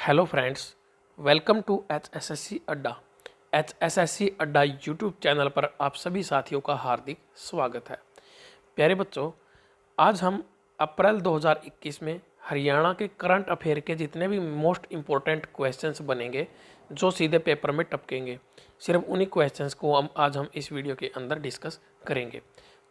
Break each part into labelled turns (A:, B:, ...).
A: Hello friends, welcome to HSSC Adda. HSSC Adda YouTube channel पर आप सभी साथियों का हार्दिक स्वागत है। प्यारे बच्चों, आज हम अप्रैल 2021 में हरियाणा के करंट अफेयर के जितने भी मोस्ट इम्पोर्टेंट क्वेश्चंस बनेंगे जो सीधे पेपर में टपकेंगे, सिर्फ उन्हीं क्वेश्चंस को आज हम इस वीडियो के अंदर डिस्कस करेंगे।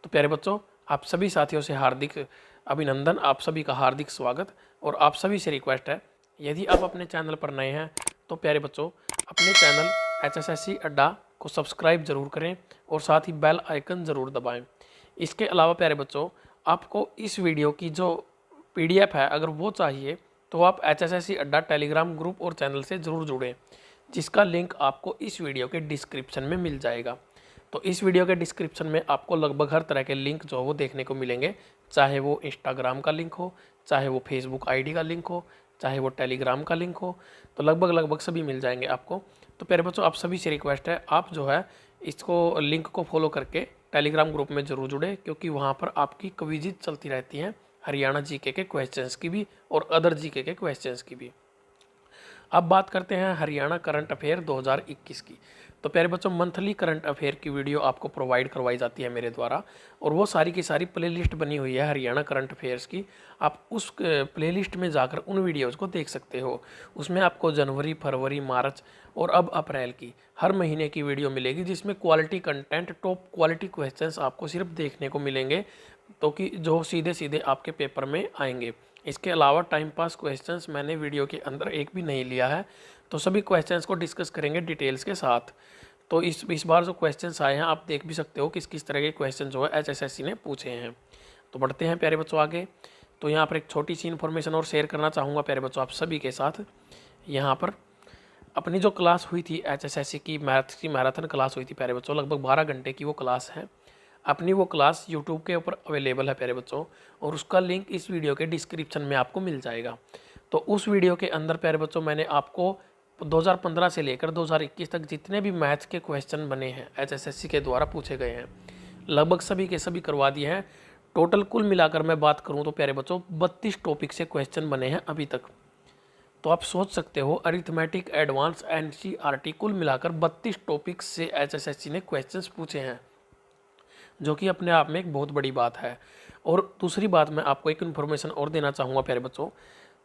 A: तो प्यारे बच्चों, आप सभी साथियों से हार्दिक अभिनंदन, आप सभी का हार्दिक स्वागत। और आप सभी से रिक्वेस्ट है, यदि आप अपने चैनल पर नए हैं तो प्यारे बच्चों अपने चैनल HSSC अड्डा को सब्सक्राइब जरूर करें और साथ ही बेल आइकन ज़रूर दबाएं। इसके अलावा प्यारे बच्चों, आपको इस वीडियो की जो PDF है अगर वो चाहिए तो आप HSSC अड्डा टेलीग्राम ग्रुप और चैनल से ज़रूर जुड़ें, जिसका लिंक आपको इस वीडियो के डिस्क्रिप्शन में मिल जाएगा। तो इस वीडियो के डिस्क्रिप्शन में आपको लगभग हर तरह के लिंक जो वो देखने को मिलेंगे, चाहे वो इंस्टाग्राम का लिंक हो, चाहे वो फेसबुक ID का लिंक हो, चाहे वो टेलीग्राम का लिंक हो, तो लगभग सभी मिल जाएंगे आपको। तो प्यारे बच्चों, आप सभी से रिक्वेस्ट है, आप जो है इसको लिंक को फॉलो करके टेलीग्राम ग्रुप में ज़रूर जुड़े, क्योंकि वहाँ पर आपकी क्विज़ चलती रहती हैं, हरियाणा जीके के क्वेश्चंस की भी और अदर जीके के क्वेश्चंस की भी। अब बात करते हैं हरियाणा करंट अफेयर 2021 की। तो प्यारे बच्चों, मंथली करंट अफेयर की वीडियो आपको प्रोवाइड करवाई जाती है मेरे द्वारा, और वो सारी की सारी प्लेलिस्ट बनी हुई है हरियाणा करंट अफेयर्स की। आप उस प्लेलिस्ट में जाकर उन वीडियोज़ को देख सकते हो। उसमें आपको जनवरी, फरवरी, मार्च और अब अप्रैल की हर महीने की वीडियो मिलेगी, जिसमें quality content, top quality questions आपको सिर्फ देखने को मिलेंगे, तो कि जो सीधे सीधे आपके पेपर में आएंगे। इसके अलावा टाइम पास क्वेश्चंस मैंने वीडियो के अंदर एक भी नहीं लिया है, तो सभी क्वेश्चंस को डिस्कस करेंगे डिटेल्स के साथ। तो इस बार जो क्वेश्चंस आए हैं आप देख भी सकते हो किस किस तरह के क्वेश्चन जो है HSSC ने पूछे हैं। तो बढ़ते हैं प्यारे बच्चों आगे। तो यहाँ पर एक छोटी सी इन्फॉर्मेशन और शेयर करना चाहूँगा प्यारे बच्चों आप सभी के साथ। यहाँ पर अपनी जो क्लास हुई थी HSSC की मैथ्स की मैराथन क्लास हुई थी प्यारे बच्चों, लगभग 12 घंटे की वो क्लास है। अपनी वो क्लास यूट्यूब के ऊपर अवेलेबल है प्यारे बच्चों, और उसका लिंक इस वीडियो के डिस्क्रिप्शन में आपको मिल जाएगा। तो उस वीडियो के अंदर प्यारे बच्चों मैंने आपको 2015 से लेकर 2021 तक जितने भी मैथ्स के क्वेश्चन बने हैं HSSC के द्वारा पूछे गए हैं, लगभग सभी के सभी करवा दिए हैं। टोटल कुल मिलाकर मैं बात करूं तो प्यारे बच्चों 32 टॉपिक से क्वेश्चन बने हैं अभी तक। तो आप सोच सकते हो, अरिथमेटिक, एडवांस, NCERT कुल मिलाकर 32 टॉपिक्स से HSSC ने क्वेश्चंस पूछे हैं, जो कि अपने आप में एक बहुत बड़ी बात है। और दूसरी बात, मैं आपको एक इन्फॉर्मेशन और देना चाहूँगा प्यारे बच्चों।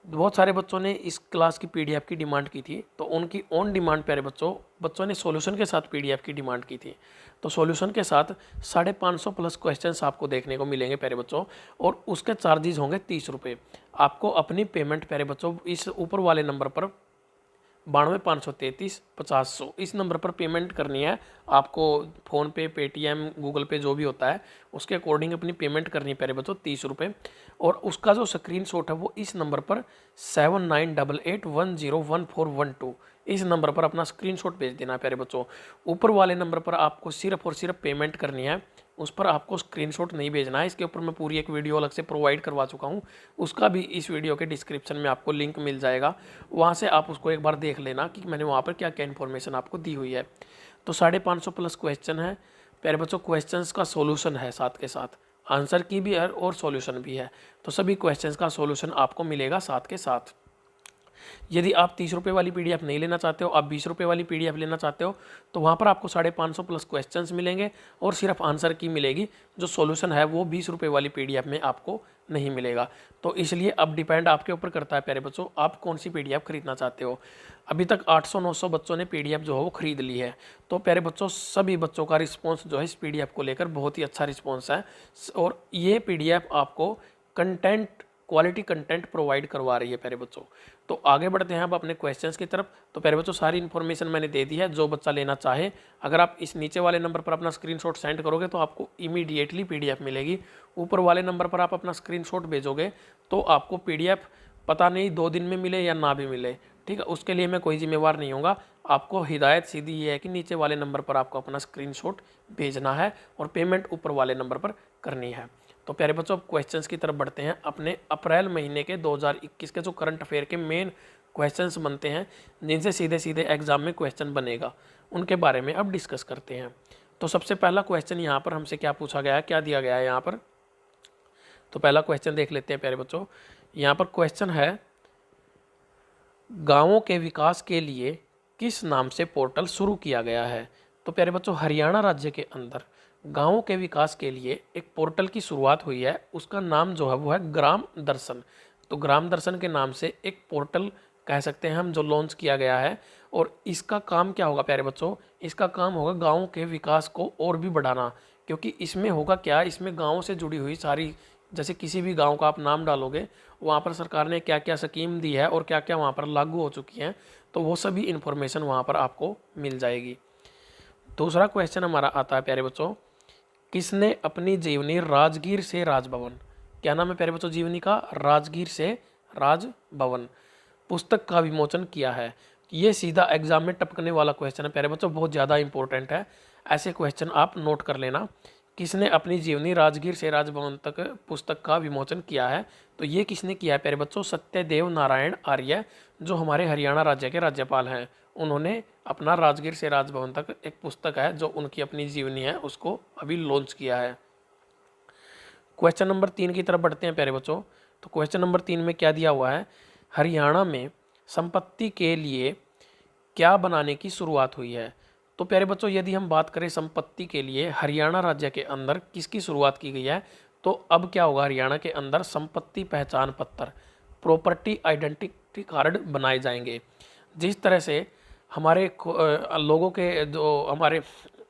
A: बहुत सारे बच्चों ने इस क्लास की PDF की डिमांड की थी, तो उनकी ऑन डिमांड प्यारे बच्चों ने सॉल्यूशन के साथ PDF की डिमांड की थी। तो सॉल्यूशन के साथ 550 प्लस क्वेश्चंस आपको देखने को मिलेंगे प्यारे बच्चों, और उसके चार्जेस होंगे 30 रुपये। आपको अपनी पेमेंट प्यारे बच्चों इस ऊपर वाले नंबर पर 92,533,50 इस नंबर पर पेमेंट करनी है आपको। फ़ोनपे, पेटीएम, गूगल पे जो भी होता है उसके अकॉर्डिंग अपनी पेमेंट करनी है प्यारे बच्चों, 30 रुपये। और उसका जो स्क्रीनशॉट है वो इस नंबर पर 7988101412 इस नंबर पर अपना स्क्रीनशॉट भेज देना है प्यारे बच्चों। ऊपर वाले नंबर पर आपको सिर्फ और सिर्फ पेमेंट करनी है, उस पर आपको स्क्रीनशॉट नहीं भेजना है। इसके ऊपर मैं पूरी एक वीडियो अलग से प्रोवाइड करवा चुका हूँ, उसका भी इस वीडियो के डिस्क्रिप्शन में आपको लिंक मिल जाएगा। वहाँ से आप उसको एक बार देख लेना कि मैंने वहाँ पर क्या क्या इन्फॉर्मेशन आपको दी हुई है। तो 550 प्लस क्वेश्चन है प्यारे बच्चों। क्वेश्चंस का सॉल्यूशन है, साथ के साथ आंसर की भी है और सॉल्यूशन भी है। तो सभी क्वेश्चंस का सॉल्यूशन आपको मिलेगा साथ के साथ। यदि आप 30 रुपये वाली PDF नहीं लेना चाहते हो, आप 20 रुपये वाली PDF लेना चाहते हो, तो वहाँ पर आपको 550 प्लस क्वेश्चंस मिलेंगे और सिर्फ आंसर की मिलेगी। जो सॉल्यूशन है वो 20 रुपये वाली PDF में आपको नहीं मिलेगा। तो इसलिए अब डिपेंड आपके ऊपर करता है प्यारे बच्चों, आप कौन सी PDF खरीदना चाहते हो। अभी तक 800-900 बच्चों ने PDF जो है वो खरीद ली है। तो प्यारे बच्चों, सभी बच्चों का रिस्पॉन्स जो है इस PDF को लेकर बहुत ही अच्छा रिस्पॉन्स है, और ये PDF आपको कंटेंट, क्वालिटी कंटेंट प्रोवाइड करवा रही है प्यारे बच्चों। तो आगे बढ़ते हैं अब अपने क्वेश्चंस की तरफ। तो प्यारे बच्चों, सारी इन्फॉर्मेशन मैंने दे दी है। जो बच्चा लेना चाहे, अगर आप इस नीचे वाले नंबर पर अपना स्क्रीनशॉट सेंड करोगे तो आपको इमीडिएटली PDF मिलेगी। ऊपर वाले नंबर पर आप अपना स्क्रीनशॉट भेजोगे तो आपको PDF पता नहीं 2 दिन में मिले या ना भी मिले, ठीक है, उसके लिए मैं कोई जिम्मेवार नहीं होगा। आपको हिदायत सीधी ये है कि नीचे वाले नंबर पर आपको अपना स्क्रीनशॉट भेजना है और पेमेंट ऊपर वाले नंबर पर करनी है। तो प्यारे बच्चों, अब क्वेश्चंस की तरफ बढ़ते हैं। अपने अप्रैल महीने के 2021 के जो करंट अफेयर के मेन क्वेश्चंस बनते हैं, जिनसे सीधे सीधे एग्जाम में क्वेश्चन बनेगा, उनके बारे में अब डिस्कस करते हैं। तो सबसे पहला क्वेश्चन यहाँ पर हमसे क्या पूछा गया है, क्या दिया गया है यहाँ पर। तो पहला क्वेश्चन देख लेते हैं प्यारे बच्चों। यहाँ पर क्वेश्चन है, गांवों के विकास के लिए किस नाम से पोर्टल शुरू किया गया है? तो प्यारे बच्चों, हरियाणा राज्य के अंदर गांवों के विकास के लिए एक पोर्टल की शुरुआत हुई है। उसका नाम जो है वो है ग्राम दर्शन। तो ग्राम दर्शन के नाम से एक पोर्टल कह सकते हैं हम, जो लॉन्च किया गया है। और इसका काम क्या होगा प्यारे बच्चों? इसका काम होगा गाँव के विकास को और भी बढ़ाना। क्योंकि इसमें होगा क्या, इसमें गाँव से जुड़ी हुई सारी, जैसे किसी भी गांव का आप नाम डालोगे, वहाँ पर सरकार ने क्या क्या स्कीम दी है और क्या क्या वहाँ पर लागू हो चुकी हैं, तो वो सभी इन्फॉर्मेशन वहाँ पर आपको मिल जाएगी। दूसरा क्वेश्चन हमारा आता है प्यारे बच्चों, किसने अपनी जीवनी राजगीर से राजभवन, क्या नाम है प्यारे बच्चों जीवनी का? राजगीर से राजभवन पुस्तक का विमोचन किया है। ये सीधा एग्जाम में टपकने वाला क्वेश्चन है प्यारे बच्चों, बहुत ज़्यादा इंपॉर्टेंट है। ऐसे क्वेश्चन आप नोट कर लेना। किसने अपनी जीवनी राजगीर से राजभवन तक पुस्तक का विमोचन किया है? तो ये किसने किया है प्यारे बच्चों? सत्यदेव नारायण आर्य, जो हमारे हरियाणा राज्य के राज्यपाल हैं। उन्होंने अपना राजगीर से राजभवन तक एक पुस्तक है, जो उनकी अपनी जीवनी है, उसको अभी लॉन्च किया है। क्वेश्चन नंबर 3 की तरफ बढ़ते हैं प्यारे बच्चों। तो क्वेश्चन नंबर 3 में क्या दिया हुआ है? हरियाणा में संपत्ति के लिए क्या बनाने की शुरुआत हुई है? तो प्यारे बच्चों, यदि हम बात करें संपत्ति के लिए हरियाणा राज्य के अंदर किसकी शुरुआत की गई है, तो अब क्या होगा, हरियाणा के अंदर संपत्ति पहचान पत्र, प्रॉपर्टी आइडेंटिटी कार्ड बनाए जाएंगे। जिस तरह से हमारे लोगों के, जो हमारे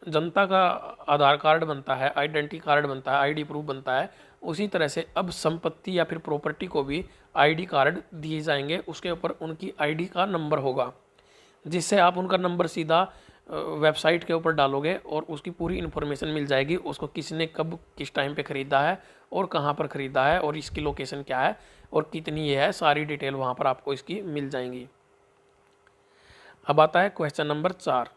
A: जनता का आधार कार्ड बनता है, आइडेंटिटी कार्ड बनता है, आईडी प्रूफ बनता है, उसी तरह से अब संपत्ति या फिर प्रॉपर्टी को भी आईडी कार्ड दिए जाएंगे। उसके ऊपर उनकी आईडी का नंबर होगा, जिससे आप उनका नंबर सीधा वेबसाइट के ऊपर डालोगे और उसकी पूरी इन्फॉर्मेशन मिल जाएगी। उसको किसने कब किस टाइम पे ख़रीदा है और कहाँ पर ख़रीदा है और इसकी लोकेशन क्या है और कितनी ये है, सारी डिटेल वहाँ पर आपको इसकी मिल जाएंगी। अब आता है क्वेश्चन नंबर 4,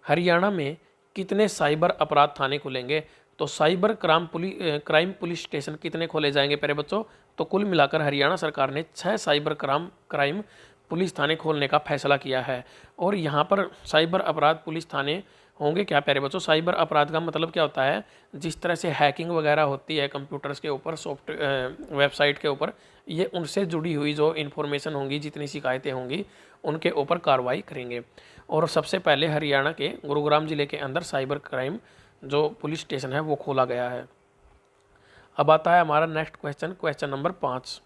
A: हरियाणा में कितने साइबर अपराध थाने खुलेंगे? तो साइबर क्राइम पुलिस स्टेशन कितने खोले जाएंगे प्यारे बच्चों? तो कुल मिलाकर हरियाणा सरकार ने 6 साइबर क्राइम पुलिस थाने खोलने का फैसला किया है। और यहाँ पर साइबर अपराध पुलिस थाने होंगे क्या प्यारे बच्चों? साइबर अपराध का मतलब क्या होता है? जिस तरह से हैकिंग वगैरह होती है कंप्यूटर्स के ऊपर, वेबसाइट के ऊपर, ये उनसे जुड़ी हुई जो इन्फॉर्मेशन होंगी, जितनी शिकायतें होंगी, उनके ऊपर कार्रवाई करेंगे। और सबसे पहले हरियाणा के गुरुग्राम जिले के अंदर साइबर क्राइम जो पुलिस स्टेशन है वो खोला गया है। अब आता है हमारा नेक्स्ट क्वेश्चन, क्वेश्चन नंबर 5,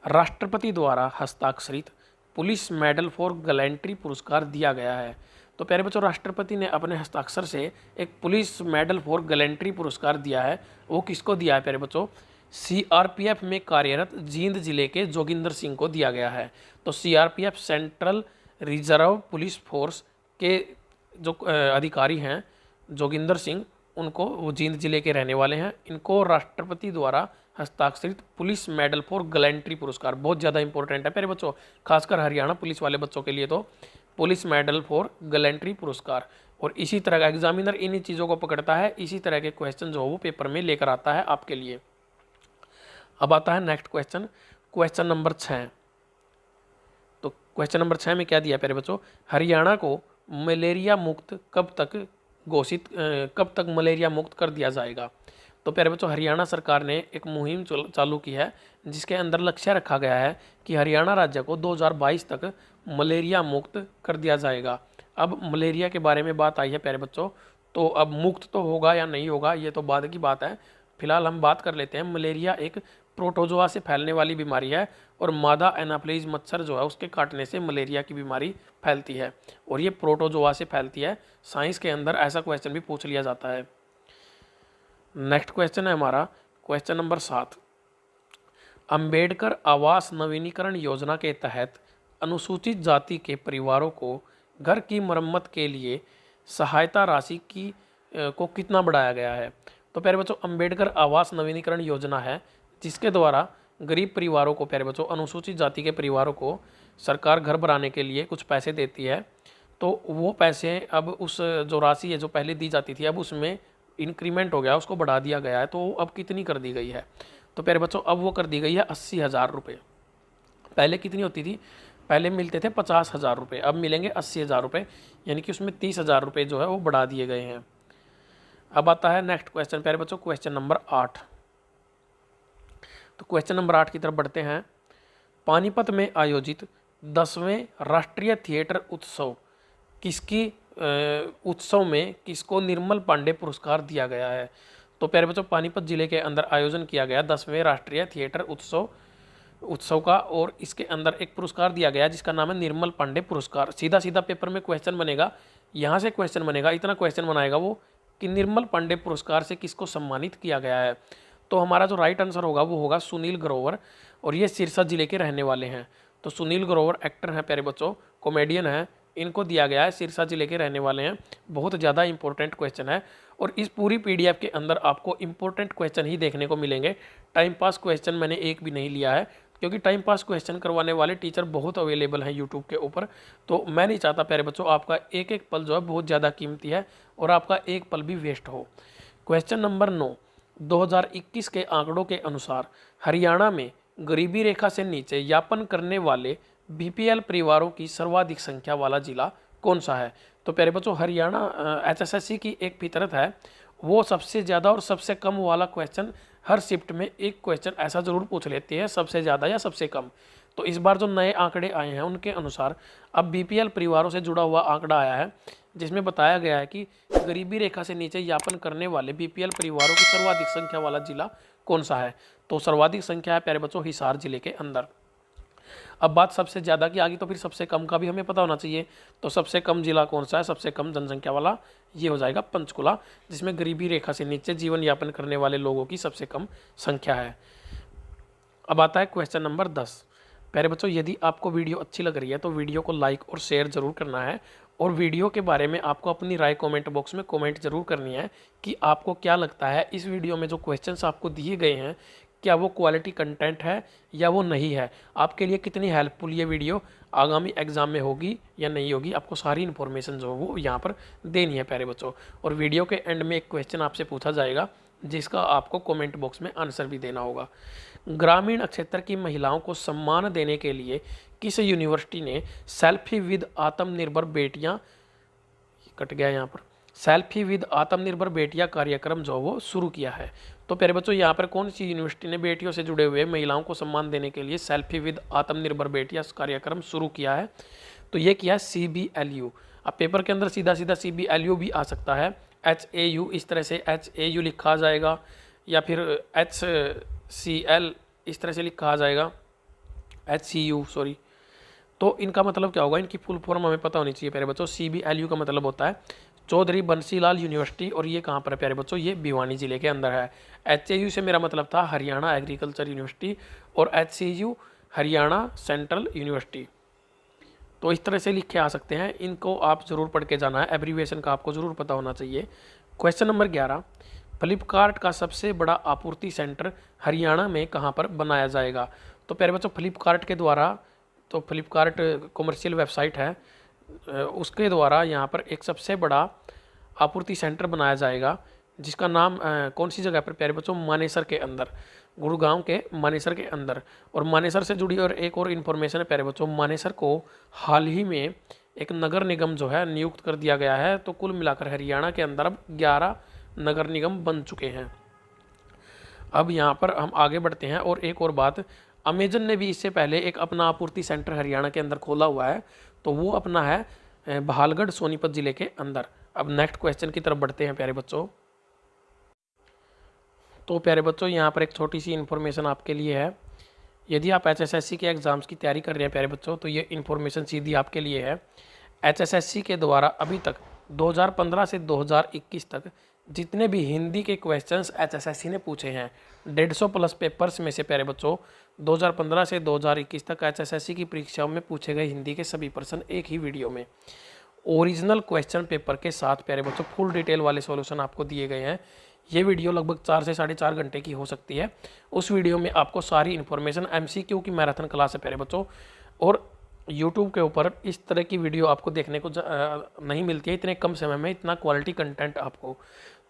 A: राष्ट्रपति द्वारा हस्ताक्षरित पुलिस मेडल फॉर गैलेंट्री पुरस्कार दिया गया है। तो प्यारे बच्चों, राष्ट्रपति ने अपने हस्ताक्षर से एक पुलिस मेडल फॉर गैलेंट्री पुरस्कार दिया है। वो किसको दिया है प्यारे बच्चों? सीआरपीएफ में कार्यरत जींद जिले के जोगिंदर सिंह को दिया गया है। तो CRPF central reserve police force के जो अधिकारी हैं जोगिंदर सिंह, उनको, वो जींद जिले के रहने वाले हैं, इनको राष्ट्रपति द्वारा हस्ताक्षरित पुलिस मेडल फॉर गैलेंट्री पुरस्कार, बहुत ज़्यादा इंपॉर्टेंट है प्यारे बच्चों, खासकर हरियाणा पुलिस वाले बच्चों के लिए। तो पुलिस मेडल फॉर गैलेंट्री पुरस्कार, और इसी तरह का एग्जामिनर इन्हीं चीज़ों को पकड़ता है, इसी तरह के क्वेश्चन जो वो पेपर में लेकर आता है आपके लिए। अब आता है नेक्स्ट क्वेश्चन, क्वेश्चन नंबर 6। तो क्वेश्चन नंबर 6 में क्या दिया प्यारे बच्चों? हरियाणा को मलेरिया मुक्त कब तक मलेरिया मुक्त कर दिया जाएगा? तो प्यारे बच्चों, हरियाणा सरकार ने एक मुहिम चालू की है, जिसके अंदर लक्ष्य रखा गया है कि हरियाणा राज्य को 2022 तक मलेरिया मुक्त कर दिया जाएगा। अब मलेरिया के बारे में बात आई है प्यारे बच्चों, तो अब मुक्त तो होगा या नहीं होगा ये तो बाद की बात है। फिलहाल हम बात कर लेते हैं। मलेरिया एक प्रोटोजोआ से फैलने वाली बीमारी है, और मादा एनाफ्लिज मच्छर जो है उसके काटने से मलेरिया की बीमारी फैलती है, और ये प्रोटोजोआ से फैलती है। साइंस के अंदर ऐसा क्वेश्चन भी पूछ लिया जाता है। नेक्स्ट क्वेश्चन है हमारा क्वेश्चन नंबर 7, अंबेडकर आवास नवीनीकरण योजना के तहत अनुसूचित जाति के परिवारों को घर की मरम्मत के लिए सहायता राशि को कितना बढ़ाया गया है? तो प्यारे बच्चों, अंबेडकर आवास नवीनीकरण योजना है, जिसके द्वारा गरीब परिवारों को, प्यारे बच्चों, अनुसूचित जाति के परिवारों को सरकार घर बनाने के लिए कुछ पैसे देती है। तो वो पैसे अब उस जो राशि है जो पहले दी जाती थी, अब उसमें इंक्रीमेंट हो गया, उसको बढ़ा दिया गया है। तो अब कितनी कर दी गई है? तो प्यारे बच्चों, अब वो कर दी गई है 80,000 रुपये। पहले कितनी होती थी? पहले मिलते थे 50,000 रुपये, अब मिलेंगे 80,000 रुपये, यानी कि उसमें 30,000 रुपये जो है वो बढ़ा दिए गए हैं। अब आता है नेक्स्ट क्वेश्चन प्यारे बच्चों, क्वेश्चन नंबर 8। तो क्वेश्चन नंबर 8 की तरफ बढ़ते हैं। पानीपत में आयोजित 10वें राष्ट्रीय थिएटर उत्सव किसकी उत्सव में किसको निर्मल पांडे पुरस्कार दिया गया है? तो प्यारे बच्चों, पानीपत जिले के अंदर आयोजन किया गया 10वें राष्ट्रीय थिएटर उत्सव का, और इसके अंदर एक पुरस्कार दिया गया जिसका नाम है निर्मल पांडे पुरस्कार। सीधा सीधा पेपर में क्वेश्चन बनेगा, यहाँ से क्वेश्चन बनेगा, इतना क्वेश्चन बनाएगा वो कि निर्मल पांडे पुरस्कार से किसको सम्मानित किया गया है। तो हमारा जो राइट आंसर होगा वो होगा सुनील ग्रोवर, और ये सिरसा जिले के रहने वाले हैं। तो सुनील ग्रोवर एक्टर हैं प्यारे बच्चों, कॉमेडियन हैं, इनको दिया गया है, सिरसा जिले के रहने वाले हैं। बहुत ज़्यादा इंपॉर्टेंट क्वेश्चन है, और इस पूरी पीडीएफ के अंदर आपको इंपॉर्टेंट क्वेश्चन ही देखने को मिलेंगे। टाइम पास क्वेश्चन मैंने एक भी नहीं लिया है, क्योंकि टाइम पास क्वेश्चन करवाने वाले टीचर बहुत अवेलेबल हैं यूट्यूब के ऊपर। तो मैं नहीं चाहता प्यारे बच्चों आपका एक एक पल जो है बहुत ज़्यादा कीमती है और आपका एक पल भी वेस्ट हो। क्वेश्चन नंबर 9, 2021 के आंकड़ों के अनुसार हरियाणा में गरीबी रेखा से नीचे यापन करने वाले बीपीएल परिवारों की सर्वाधिक संख्या वाला जिला कौन सा है? तो प्यारे बच्चों, हरियाणा एचएसएससी की एक फितरत है, वो सबसे ज़्यादा और सबसे कम वाला क्वेश्चन हर शिफ्ट में एक क्वेश्चन ऐसा ज़रूर पूछ लेती है, सबसे ज़्यादा या सबसे कम। तो इस बार जो नए आंकड़े आए हैं उनके अनुसार अब बीपीएल परिवारों से जुड़ा हुआ आंकड़ा आया है, जिसमें बताया गया है कि गरीबी रेखा से नीचे यापन करने वाले बीपीएल परिवारों की सर्वाधिक संख्या वाला जिला कौन सा है? तो सर्वाधिक संख्या है प्यारे बच्चों हिसार जिले के अंदर। अब बात सबसे ज़्यादा की आ गई, तो फिर सबसे कम का भी हमें पता होना चाहिए। तो सबसे कम जिला कौन सा है? सबसे कम जनसंख्या वाला ये हो जाएगा पंचकुला, जिसमें गरीबी रेखा से नीचे जीवन यापन करने वाले लोगों की सबसे कम संख्या है। अब आता है क्वेश्चन नंबर 10। प्यारे बच्चों, यदि आपको वीडियो अच्छी लग रही है तो वीडियो को लाइक और शेयर जरूर करना है, और वीडियो के बारे में आपको अपनी राय कमेंट बॉक्स में कमेंट जरूर करनी है कि आपको क्या लगता है इस वीडियो में जो क्वेश्चंस आपको दिए गए हैं क्या वो क्वालिटी कंटेंट है या वो नहीं है, आपके लिए कितनी हेल्पफुल ये वीडियो आगामी एग्जाम में होगी या नहीं होगी। आपको सारी इन्फॉर्मेशन जो वो यहाँ पर देनी है प्यारे बच्चों। और वीडियो के एंड में एक क्वेश्चन आपसे पूछा जाएगा जिसका आपको कमेंट बॉक्स में आंसर भी देना होगा। ग्रामीण क्षेत्र की महिलाओं को सम्मान देने के लिए किस यूनिवर्सिटी ने सेल्फी विद आत्मनिर्भर बेटियां कट गया यहाँ पर सेल्फी विद आत्मनिर्भर बेटियां कार्यक्रम जो वो शुरू किया है? तो प्यारे बच्चों, यहाँ पर कौन सी यूनिवर्सिटी ने बेटियों से जुड़े हुए महिलाओं को सम्मान देने के लिए सेल्फी विद आत्मनिर्भर बेटियां कार्यक्रम शुरू किया है? तो ये किया CBLU। अब पेपर के अंदर सीधा सीधा CBLU भी आ सकता है, HAU इस तरह से HAU लिखा जाएगा, या फिर HCL इस तरह से लिखा जाएगा, HCU सॉरी। तो इनका मतलब क्या होगा, इनकी फुल फॉर्म हमें पता होनी चाहिए प्यारे बच्चों। CBLU का मतलब होता है चौधरी बंसीलाल यूनिवर्सिटी, और ये कहाँ पर है प्यारे बच्चों? ये भिवानी जिले के अंदर है। HAU से मेरा मतलब था हरियाणा एग्रीकल्चर यूनिवर्सिटी, और HCU हरियाणा सेंट्रल यूनिवर्सिटी। तो इस तरह से लिखे आ सकते हैं, इनको आप ज़रूर पढ़ के जाना है, एब्रीविएशन का आपको ज़रूर पता होना चाहिए। क्वेश्चन नंबर 11, फ्लिपकार्ट का सबसे बड़ा आपूर्ति सेंटर हरियाणा में कहाँ पर बनाया जाएगा? तो प्यारे बच्चों, फ्लिपकार्ट के द्वारा, तो फ्लिपकार्ट कॉमर्शियल वेबसाइट है, उसके द्वारा यहाँ पर एक सबसे बड़ा आपूर्ति सेंटर बनाया जाएगा, जिसका नाम कौन सी जगह पर प्यारे बच्चों? मानेसर के अंदर, गुड़गांव के मानेसर के अंदर। और मानेसर से जुड़ी और एक और इन्फॉर्मेशन है प्यारे बच्चों, मानेसर को हाल ही में एक नगर निगम जो है नियुक्त कर दिया गया है। तो कुल मिलाकर हरियाणा के अंदर अब 11 नगर निगम बन चुके हैं। अब यहाँ पर हम आगे बढ़ते हैं, और एक और बात, अमेजन ने भी इससे पहले एक अपना आपूर्ति सेंटर हरियाणा के अंदर खोला हुआ है, तो वो अपना है बहालगढ़ सोनीपत जिले के अंदर। अब नेक्स्ट क्वेश्चन की तरफ बढ़ते हैं प्यारे बच्चों। तो प्यारे बच्चों, यहाँ पर एक छोटी सी इन्फॉर्मेशन आपके लिए है। यदि आप HSSC के एग्ज़ाम्स की तैयारी कर रहे हैं प्यारे बच्चों, तो ये इन्फॉर्मेशन सीधी आपके लिए है। HSSC के द्वारा अभी तक 2015 से 2021 तक जितने भी हिंदी के क्वेश्चंस HSSC ने पूछे हैं, 150 प्लस पेपर्स में से प्यारे बच्चों 2015 से 2021 तक HSSC की परीक्षाओं में पूछे गए हिंदी के सभी प्रश्न एक ही वीडियो में ओरिजिनल क्वेश्चन पेपर के साथ प्यारे बच्चों फुल डिटेल वाले सॉल्यूशन आपको दिए गए हैं। ये वीडियो लगभग 4 से 4.5 घंटे की हो सकती है। उस वीडियो में आपको सारी इन्फॉर्मेशन, MCQ की मैराथन क्लास है प्यारे बच्चों, और YouTube के ऊपर इस तरह की वीडियो आपको देखने को नहीं मिलती है इतने कम समय में, इतना क्वालिटी कंटेंट आपको।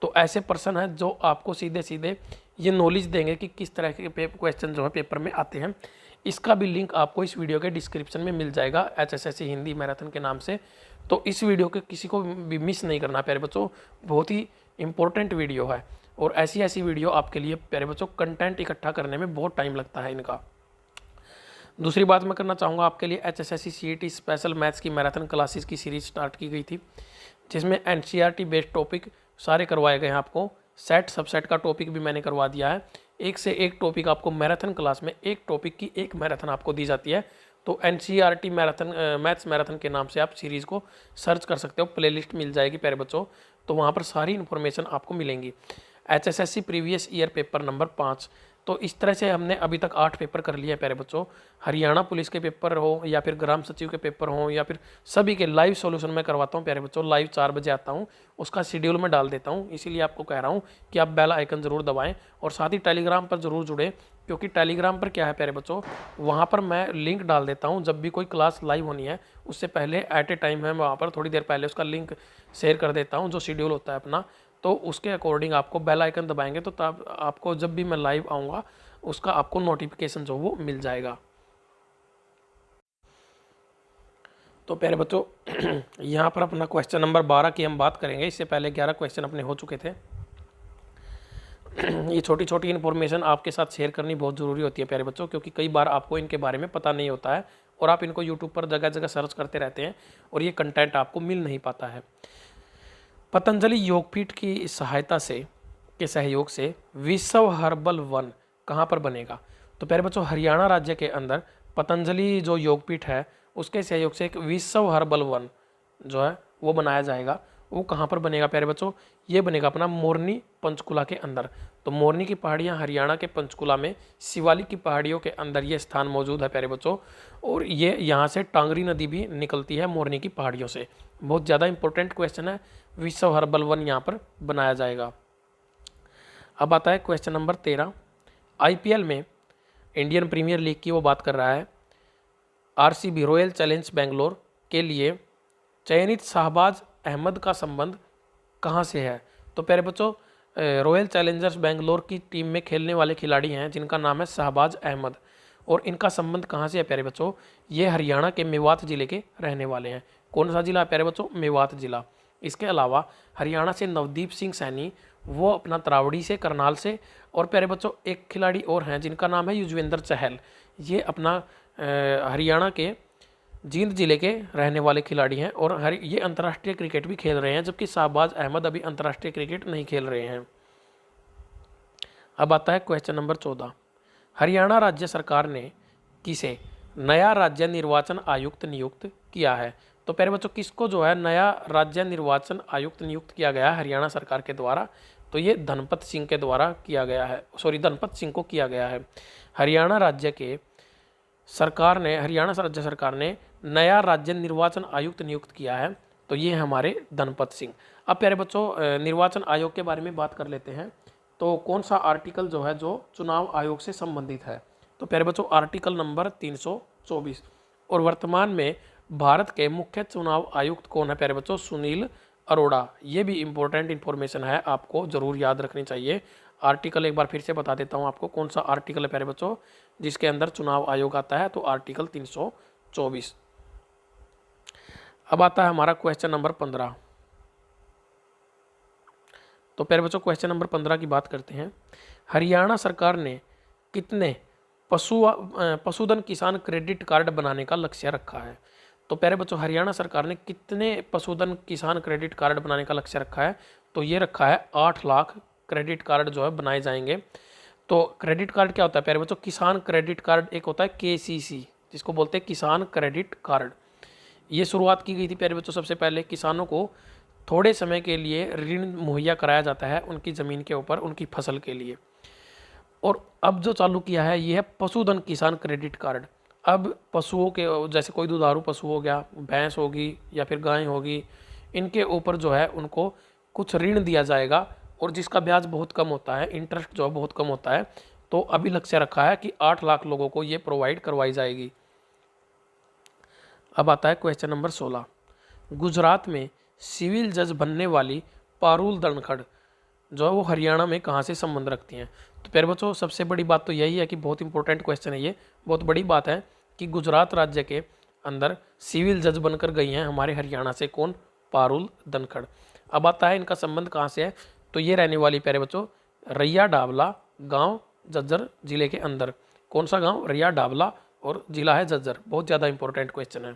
A: तो ऐसे पर्सन हैं जो आपको सीधे सीधे ये नॉलेज देंगे कि किस तरह के क्वेश्चन जो है पेपर में आते हैं। इसका भी लिंक आपको इस वीडियो के डिस्क्रिप्शन में मिल जाएगा, HSSC हिंदी मैराथन के नाम से। तो इस वीडियो के किसी को भी मिस नहीं करना प्यारे बच्चों, बहुत ही इंपॉर्टेंट वीडियो है। और ऐसी वीडियो आपके लिए प्यारे बच्चों कंटेंट इकट्ठा करने में बहुत टाइम लगता है इनका। दूसरी बात मैं करना चाहूँगा आपके लिए, HSSC CET स्पेशल मैथ्स की मैराथन क्लासेस की सीरीज स्टार्ट की गई थी, जिसमें NCERT बेस्ड टॉपिक सारे करवाए गए हैं। आपको सेट सबसेट का टॉपिक भी मैंने करवा दिया है। एक से एक टॉपिक आपको मैराथन क्लास में, एक टॉपिक की एक मैराथन आपको दी जाती है। तो NCERT मैराथन मैथ्स मैराथन के नाम से आप सीरीज़ को सर्च कर सकते हो, प्लेलिस्ट मिल जाएगी प्यारे बच्चों। तो वहाँ पर सारी इन्फॉर्मेशन आपको मिलेंगी। HSSC previous year paper number 5। तो इस तरह से हमने अभी तक 8 पेपर कर लिए हैं प्यारे बच्चों। हरियाणा पुलिस के पेपर हो या फिर ग्राम सचिव के पेपर हो या फिर सभी के लाइव सॉल्यूशन मैं करवाता हूँ प्यारे बच्चों। लाइव 4 बजे आता हूँ, उसका शेड्यूल मैं डाल देता हूँ। इसीलिए आपको कह रहा हूँ कि आप बेल आइकन ज़रूर दबाएं और साथ ही टेलीग्राम पर ज़रूर जुड़े, क्योंकि टेलीग्राम पर क्या है प्यारे बच्चों, वहाँ पर मैं लिंक डाल देता हूँ। जब भी कोई क्लास लाइव होनी है उससे पहले एट ए टाइम है, मैं वहाँ पर थोड़ी देर पहले उसका लिंक शेयर कर देता हूँ, जो शेड्यूल होता है अपना। तो उसके अकॉर्डिंग आपको बेल आइकन दबाएंगे तो तब आपको जब भी मैं लाइव आऊँगा उसका आपको नोटिफिकेशन जो वो मिल जाएगा। तो प्यारे बच्चों यहाँ पर अपना क्वेश्चन नंबर 12 की हम बात करेंगे। इससे पहले 11 क्वेश्चन अपने हो चुके थे। ये छोटी छोटी इन्फॉर्मेशन आपके साथ शेयर करनी बहुत ज़रूरी होती है प्यारे बच्चों, क्योंकि कई बार आपको इनके बारे में पता नहीं होता है और आप इनको यूट्यूब पर जगह जगह सर्च करते रहते हैं और ये कंटेंट आपको मिल नहीं पाता है। पतंजलि योगपीठ की सहायता से के सहयोग से विश्व हर्बल वन कहाँ पर बनेगा? तो प्यारे बच्चों हरियाणा राज्य के अंदर पतंजलि जो योगपीठ है उसके सहयोग से एक विश्व हर्बल वन जो है वो बनाया जाएगा। वो कहाँ पर बनेगा प्यारे बच्चों? ये बनेगा अपना मोरनी पंचकुला के अंदर। तो मोरनी की पहाड़ियाँ हरियाणा के पंचकुला में शिवालिक की पहाड़ियों के अंदर ये स्थान मौजूद है प्यारे बच्चों। और ये यहाँ से टांगरी नदी भी निकलती है मोरनी की पहाड़ियों से। बहुत ज़्यादा इंपॉर्टेंट क्वेश्चन है। विश्व हर्बल वन यहाँ पर बनाया जाएगा। अब आता है क्वेश्चन नंबर 13। IPL में इंडियन प्रीमियर लीग की वो बात कर रहा है। RCB रॉयल चैलेंज बेंगलोर के लिए चयनित शाहबाज अहमद का संबंध कहाँ से है? तो प्यारे बच्चों रॉयल चैलेंजर्स बेंगलोर की टीम में खेलने वाले खिलाड़ी हैं जिनका नाम है शाहबाज अहमद। और इनका संबंध कहाँ से है प्यारे बच्चों? ये हरियाणा के मेवात जिले के रहने वाले हैं। कौन सा जिला है प्यारे बच्चों? मेवात जिला। इसके अलावा हरियाणा से नवदीप सिंह सैनी, वो अपना त्रावड़ी से, करनाल से। और प्यारे बच्चों एक खिलाड़ी और हैं जिनका नाम है युजवेंद्र चहल। ये अपना हरियाणा के जींद जिले के रहने वाले खिलाड़ी हैं और ये अंतर्राष्ट्रीय क्रिकेट भी खेल रहे हैं, जबकि शाहबाज अहमद अभी अंतर्राष्ट्रीय क्रिकेट नहीं खेल रहे हैं। अब आता है क्वेश्चन नंबर 14। हरियाणा राज्य सरकार ने किसे नया राज्य निर्वाचन आयुक्त नियुक्त किया है? तो प्यारे बच्चों किसको जो है नया राज्य निर्वाचन आयुक्त नियुक्त किया गया है हरियाणा सरकार के द्वारा? तो ये धनपत सिंह के द्वारा किया गया है, धनपत सिंह को किया गया है। हरियाणा राज्य सरकार ने नया राज्य निर्वाचन आयुक्त नियुक्त किया है। तो ये हमारे धनपत सिंह। अब प्यारे बच्चों निर्वाचन आयोग के बारे में बात कर लेते हैं। तो कौन सा आर्टिकल जो है जो चुनाव आयोग से संबंधित है? तो प्यारे बच्चों आर्टिकल नंबर 324। और वर्तमान में भारत के मुख्य चुनाव आयुक्त कौन है प्यारे बच्चों? सुनील अरोड़ा। ये भी इंपॉर्टेंट इन्फॉर्मेशन है, आपको जरूर याद रखनी चाहिए। आर्टिकल एक बार फिर से बता देता हूँ आपको कौन सा आर्टिकल है प्यारे बच्चों जिसके अंदर चुनाव आयोग आता है। तो आर्टिकल 324। अब आता है हमारा क्वेश्चन नंबर 15। तो प्यारे बच्चों क्वेश्चन नंबर 15 की बात करते हैं। हरियाणा सरकार ने कितने पशुधन किसान क्रेडिट कार्ड बनाने का लक्ष्य रखा है? तो प्यारे बच्चों हरियाणा सरकार ने कितने पशुधन किसान क्रेडिट कार्ड बनाने का लक्ष्य रखा है? तो ये रखा है 8 लाख क्रेडिट कार्ड जो है बनाए जाएंगे। तो क्रेडिट कार्ड क्या होता है प्यारे बच्चों? किसान क्रेडिट कार्ड एक होता है KCC, जिसको बोलते हैं किसान क्रेडिट कार्ड। ये शुरुआत की गई थी प्यारे बच्चों सबसे पहले किसानों को थोड़े समय के लिए ऋण मुहैया कराया जाता है उनकी ज़मीन के ऊपर, उनकी फसल के लिए। और अब जो चालू किया है ये है पशुधन किसान क्रेडिट कार्ड। अब पशुओं के जैसे कोई दुधारू पशु हो गया, भैंस होगी या फिर गाय होगी, इनके ऊपर जो है उनको कुछ ऋण दिया जाएगा और जिसका ब्याज बहुत कम होता है, इंटरेस्ट जो है बहुत कम होता है। तो अभी लक्ष्य रखा है कि 8 लाख लोगों को ये प्रोवाइड करवाई जाएगी। अब आता है क्वेश्चन नंबर 16। गुजरात में सिविल जज बनने वाली पारुल धनखड़ जो है वो हरियाणा में कहाँ से संबंध रखती हैं? तो प्यारे बच्चों सबसे बड़ी बात तो यही है कि बहुत इंपॉर्टेंट क्वेश्चन है, ये बहुत बड़ी बात है कि गुजरात राज्य के अंदर सिविल जज बनकर गई हैं हमारे हरियाणा से। कौन? पारुल धनखड़। अब आता है इनका संबंध कहाँ से है? तो ये रहने वाली प्यारे बच्चों रैया डाबला गाँव झज्जर जिले के अंदर। कौन सा गाँव? रैया डाबला और जिला है झज्जर। बहुत ज़्यादा इंपॉर्टेंट क्वेश्चन है।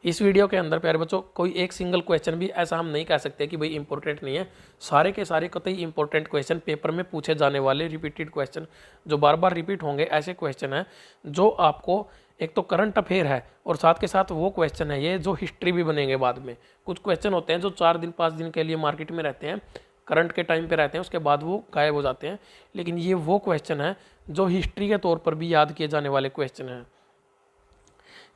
A: इस वीडियो के अंदर प्यारे बच्चों कोई एक सिंगल क्वेश्चन भी ऐसा हम नहीं कह सकते कि भाई इंपॉर्टेंट नहीं है। सारे के सारे कतई इंपॉर्टेंट क्वेश्चन, पेपर में पूछे जाने वाले रिपीटेड क्वेश्चन जो बार बार रिपीट होंगे, ऐसे क्वेश्चन हैं जो आपको एक तो करंट अफेयर है और साथ के साथ वो क्वेश्चन है ये जो हिस्ट्री भी बनेंगे बाद में। कुछ क्वेश्चन होते हैं जो 4 दिन 5 दिन के लिए मार्केट में रहते हैं, करंट के टाइम पे रहते हैं, उसके बाद वो गायब हो जाते हैं। लेकिन ये वो क्वेश्चन है जो हिस्ट्री के तौर पर भी याद किए जाने वाले क्वेश्चन हैं।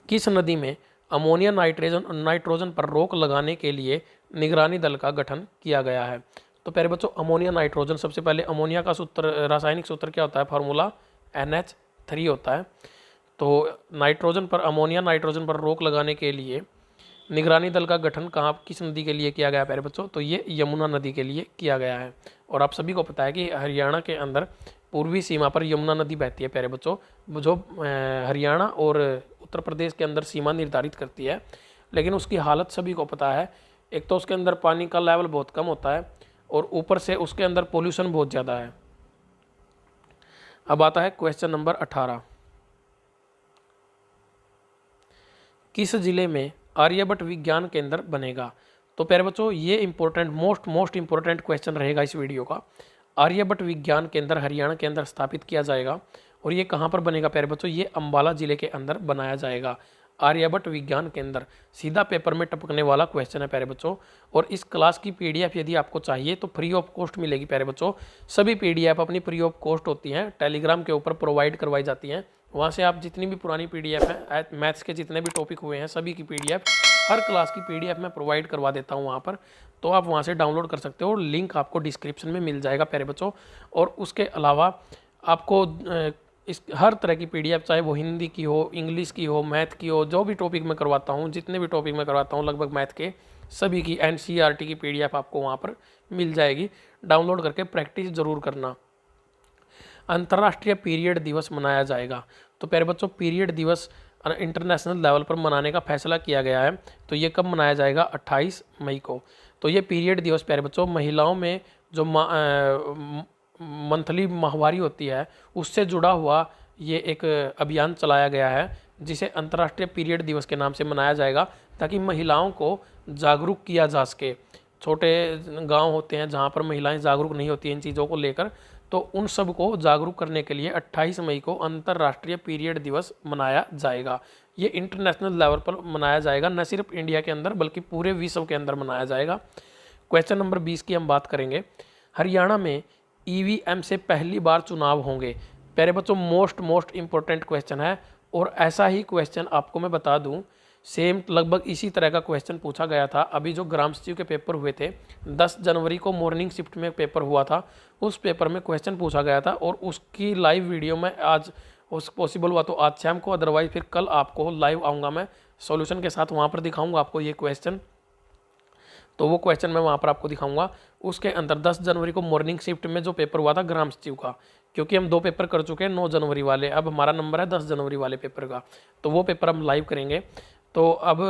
A: किस नदी में अमोनिया नाइट्रोजन पर रोक लगाने के लिए निगरानी दल का गठन किया गया है? तो प्यारे बच्चों अमोनिया नाइट्रोजन, सबसे पहले अमोनिया का सूत्र, रासायनिक सूत्र क्या होता है? फार्मूला NH3 होता है। तो नाइट्रोजन पर, अमोनिया नाइट्रोजन पर रोक लगाने के लिए निगरानी दल का गठन कहाँ, किस नदी के लिए किया गया है प्यारे बच्चों? तो ये यमुना नदी के लिए किया गया है। और आप सभी को पता है कि हरियाणा के अंदर पूर्वी सीमा पर यमुना नदी बहती है प्यारे बच्चों, जो हरियाणा और उत्तर प्रदेश के अंदर सीमा निर्धारित करती है। लेकिन उसकी हालत सभी को पता है, एक तो उसके अंदर पानी का लेवल बहुत कम होता है और ऊपर से उसके अंदर पोल्यूशन बहुत ज़्यादा है। अब आता है क्वेश्चन नंबर 18। किस जिले में आर्यभट्ट विज्ञान केंद्र बनेगा? तो प्यारे बच्चों ये इंपॉर्टेंट, मोस्ट इंपॉर्टेंट क्वेश्चन रहेगा इस वीडियो का। आर्यभट्ट विज्ञान केंद्र हरियाणा के अंदर स्थापित किया जाएगा और ये कहाँ पर बनेगा प्यारे बच्चों? ये अंबाला जिले के अंदर बनाया जाएगा। आर्यभट्ट विज्ञान केंद्र सीधा पेपर में टपकने वाला क्वेश्चन है प्यारे बच्चों। और इस क्लास की PDF यदि आपको चाहिए तो फ्री ऑफ कॉस्ट मिलेगी प्यारे बच्चों। सभी PDF अपनी फ्री ऑफ कॉस्ट होती हैं, टेलीग्राम के ऊपर प्रोवाइड करवाई जाती हैं। वहाँ से आप जितनी भी पुरानी PDF है, मैथ्स के जितने भी टॉपिक हुए हैं सभी की PDF, हर क्लास की PDF मैं प्रोवाइड करवा देता हूँ वहाँ पर, तो आप वहाँ से डाउनलोड कर सकते हो और लिंक आपको डिस्क्रिप्शन में मिल जाएगा प्यारे बच्चों। और उसके अलावा आपको इस हर तरह की PDF, चाहे वो हिंदी की हो, इंग्लिश की हो, मैथ की हो, जो भी टॉपिक मैं करवाता हूँ, जितने भी टॉपिक मैं करवाता हूँ लगभग मैथ के सभी की NCERT की PDF आपको वहाँ पर मिल जाएगी। डाउनलोड करके प्रैक्टिस ज़रूर करना। अंतर्राष्ट्रीय पीरियड दिवस मनाया जाएगा। तो प्यारे बच्चों पीरियड दिवस इंटरनेशनल लेवल पर मनाने का फैसला किया गया है। तो ये कब मनाया जाएगा? 28 मई को। तो ये पीरियड दिवस प्यारे बच्चों महिलाओं में जो मंथली माहवारी होती है उससे जुड़ा हुआ ये एक अभियान चलाया गया है, जिसे अंतर्राष्ट्रीय पीरियड दिवस के नाम से मनाया जाएगा, ताकि महिलाओं को जागरूक किया जा सके। छोटे गांव होते हैं जहां पर महिलाएं जागरूक नहीं होती इन चीज़ों को लेकर, तो उन सब को जागरूक करने के लिए 28 मई को अंतर्राष्ट्रीय पीरियड दिवस मनाया जाएगा। ये इंटरनेशनल लेवल पर मनाया जाएगा, न सिर्फ इंडिया के अंदर बल्कि पूरे विश्व के अंदर मनाया जाएगा। क्वेश्चन नंबर 20 की हम बात करेंगे। हरियाणा में EVM से पहली बार चुनाव होंगे। प्यारे बच्चों मोस्ट इंपॉर्टेंट क्वेश्चन है। और ऐसा ही क्वेश्चन आपको मैं बता दूं, सेम लगभग इसी तरह का क्वेश्चन पूछा गया था अभी जो ग्राम सचिव के पेपर हुए थे। 10 जनवरी को मॉर्निंग शिफ्ट में पेपर हुआ था, उस पेपर में क्वेश्चन पूछा गया था और उसकी लाइव वीडियो में आज उस पॉसिबल हुआ तो आज शाम को, अदरवाइज फिर कल आपको लाइव आऊँगा मैं सॉल्यूशन के साथ, वहाँ पर दिखाऊँगा आपको ये क्वेश्चन। तो वो क्वेश्चन मैं वहाँ पर आपको दिखाऊंगा। उसके अंदर 10 जनवरी को मॉर्निंग शिफ्ट में जो पेपर हुआ था ग्राम सचिव का, क्योंकि हम 2 पेपर कर चुके हैं 9 जनवरी वाले, अब हमारा नंबर है 10 जनवरी वाले पेपर का, तो वो पेपर हम लाइव करेंगे। तो अब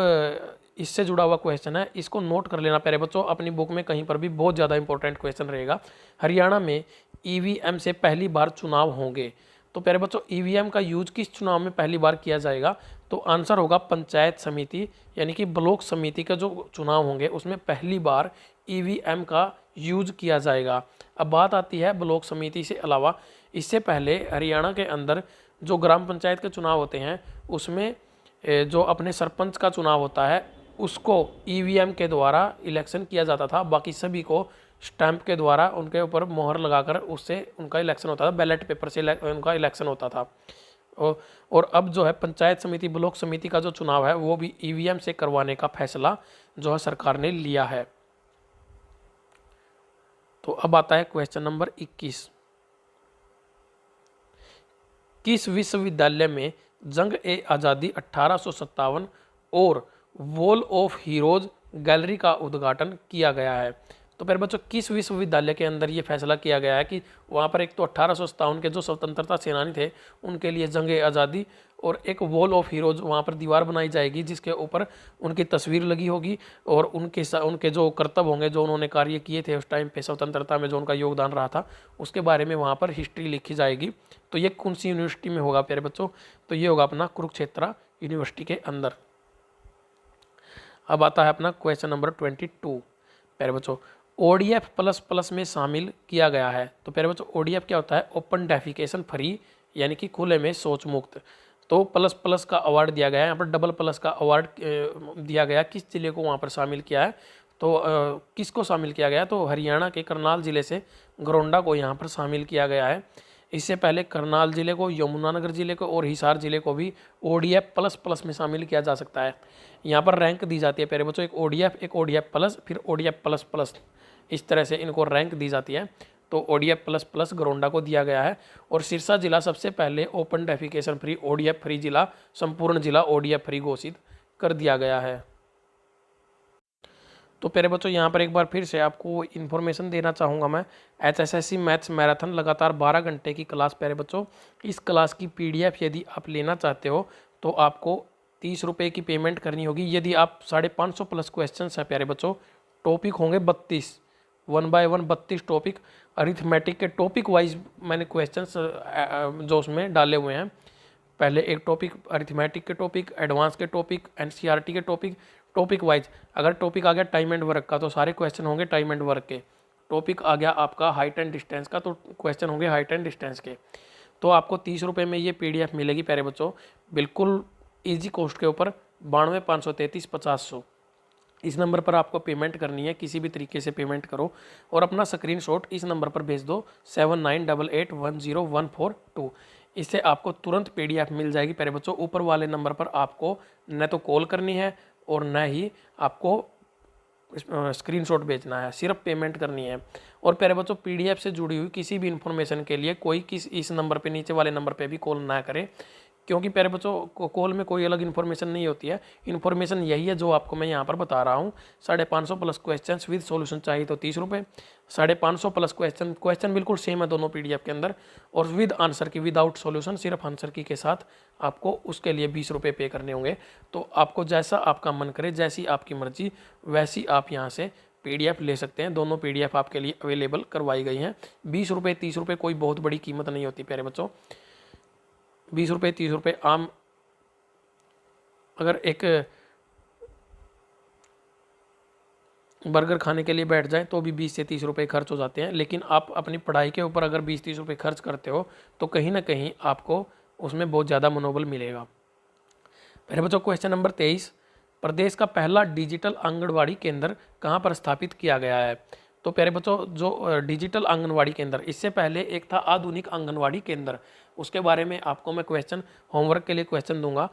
A: इससे जुड़ा हुआ क्वेश्चन है, इसको नोट कर लेना प्यारे बच्चों अपनी बुक में, कहीं पर भी बहुत ज़्यादा इंपॉर्टेंट क्वेश्चन रहेगा। हरियाणा में EVM से पहली बार चुनाव होंगे। तो प्यारे बच्चों EVM का यूज किस चुनाव में पहली बार किया जाएगा? तो आंसर होगा पंचायत समिति, यानी कि ब्लॉक समिति का जो चुनाव होंगे उसमें पहली बार EVM का यूज किया जाएगा। अब बात आती है ब्लॉक समिति से अलावा, इससे पहले हरियाणा के अंदर जो ग्राम पंचायत के चुनाव होते हैं उसमें जो अपने सरपंच का चुनाव होता है उसको EVM के द्वारा इलेक्शन किया जाता था, बाकी सभी को स्टैंप के द्वारा उनके ऊपर मोहर लगाकर उससे उनका इलेक्शन होता था, बैलेट पेपर से उनका इलेक्शन होता था। और अब जो है पंचायत समिति, ब्लॉक समिति का जो चुनाव है वो भी EVM से करवाने का फैसला जो है सरकार ने लिया है। तो अब आता है क्वेश्चन नंबर 21। किस विश्वविद्यालय में जंग-ए-आज़ादी 1857 और वॉल ऑफ हीरोज गैलरी का उद्घाटन किया गया है? तो फिर बच्चों किस विश्वविद्यालय के अंदर ये फैसला किया गया है कि वहाँ पर एक तो 1857 के जो स्वतंत्रता सेनानी थे उनके लिए जंग-ए-आज़ादी और एक वॉल ऑफ हीरोज वहाँ पर दीवार बनाई जाएगी जिसके ऊपर उनकी तस्वीर लगी होगी और उनके जो कर्तव्य होंगे, जो उन्होंने कार्य किए थे उस टाइम पे स्वतंत्रता में, जो उनका योगदान रहा था, उसके बारे में वहाँ पर हिस्ट्री लिखी जाएगी। तो ये कौन सी यूनिवर्सिटी में होगा प्यारे बच्चों? तो ये होगा अपना कुरुक्षेत्र यूनिवर्सिटी के अंदर। अब आता है अपना क्वेश्चन नंबर 22 प्यारे बच्चों, ODF प्लस प्लस में शामिल किया गया है। तो प्यारे बच्चों ODF क्या होता है? ओपन डेफिकेशन फ्री, यानी कि खुले में शौच मुक्त। तो प्लस प्लस का अवार्ड दिया गया है, यहाँ पर डबल प्लस का अवार्ड दिया गया। किस जिले को वहाँ पर शामिल किया है? तो किसको शामिल किया गया? तो हरियाणा के करनाल जिले से गरोंडा को यहाँ पर शामिल किया गया है। इससे पहले करनाल जिले को, यमुनानगर जिले को और हिसार जिले को भी ODF प्लस प्लस में शामिल किया जा सकता है। यहाँ पर रैंक दी जाती है प्यारे बच्चों, एक ODF प्लस, फिर ODF प्लस प्लस, इस तरह से इनको रैंक दी जाती है। तो ODF प्लस प्लस गरोंडा को दिया गया है। और सिरसा जिला सबसे पहले open defecation free ODF free जिला, संपूर्ण जिला ODF फ्री घोषित कर दिया गया है। तो प्यारे बच्चों यहाँ पर एक बार फिर से आपको इन्फॉर्मेशन देना चाहूँगा मैं, HSSC मैथ्स मैराथन लगातार 12 घंटे की क्लास प्यारे बच्चों, इस क्लास की PDF यदि आप लेना चाहते हो तो आपको 30 रुपये की पेमेंट करनी होगी। यदि आप 550 प्लस क्वेश्चन है प्यारे बच्चों, टॉपिक होंगे 32, 1 बाय 1 32 टॉपिक, अरिथमेटिक के टॉपिक वाइज मैंने क्वेश्चंस जो उसमें डाले हुए हैं। पहले एक टॉपिक अरिथमेटिक के टॉपिक, एडवांस के टॉपिक, NCERT के टॉपिक, टॉपिक वाइज। अगर टॉपिक आ गया टाइम एंड वर्क का तो सारे क्वेश्चन होंगे टाइम एंड वर्क के। टॉपिक आ गया आपका हाइट एंड डिस्टेंस का तो क्वेश्चन होंगे हाइट एंड डिस्टेंस के। तो आपको 30 रुपये में ये PDF मिलेगी प्यारे बच्चों, बिल्कुल ईजी कॉस्ट के ऊपर, 92,533,500। इस नंबर पर आपको पेमेंट करनी है, किसी भी तरीके से पेमेंट करो और अपना स्क्रीनशॉट इस नंबर पर भेज दो 7988101442। इससे आपको तुरंत PDF मिल जाएगी प्यारे बच्चों। ऊपर वाले नंबर पर आपको न तो कॉल करनी है और न ही आपको स्क्रीनशॉट भेजना है, सिर्फ पेमेंट करनी है। और प्यारे बच्चों PDF से जुड़ी हुई किसी भी इन्फॉर्मेशन के लिए कोई इस नंबर पे, नीचे वाले नंबर पे भी कॉल ना करें, क्योंकि प्यारे बच्चों कॉल में कोई अलग इन्फॉर्मेशन नहीं होती है। इन्फॉर्मेशन यही है जो आपको मैं यहाँ पर बता रहा हूँ। 550 प्लस क्वेश्चन विद सॉल्यूशन चाहिए तो 30 रुपये, 550 प्लस क्वेश्चन बिल्कुल सेम है दोनों PDF के अंदर, और विद आंसर की, विदाउट सॉल्यूशन, सिर्फ आंसर की के साथ आपको उसके लिए 20 रुपये पे करने होंगे। तो आपको जैसा आपका मन करे, जैसी आपकी मर्जी, वैसी आप यहाँ से PDF ले सकते हैं। दोनों PDF आपके लिए अवेलेबल करवाई गई हैं। 20 रुपये 30 रुपये कोई बहुत बड़ी कीमत नहीं होती प्यारे बच्चों। 20 रुपये 30 रुपये आम, अगर एक बर्गर खाने के लिए बैठ जाए तो भी 20 से 30 रुपये खर्च हो जाते हैं। लेकिन आप अपनी पढ़ाई के ऊपर अगर 20-30 रुपये खर्च करते हो तो कहीं ना कहीं आपको उसमें बहुत ज़्यादा मनोबल मिलेगा। मेरे बच्चों क्वेश्चन नंबर 23, प्रदेश का पहला डिजिटल आंगनवाड़ी केंद्र कहाँ पर स्थापित किया गया है? तो प्यारे बच्चों जो डिजिटल आंगनवाड़ी केंद्र, इससे पहले एक था आधुनिक आंगनवाड़ी केंद्र, उसके बारे में आपको मैं क्वेश्चन होमवर्क के लिए क्वेश्चन दूंगा।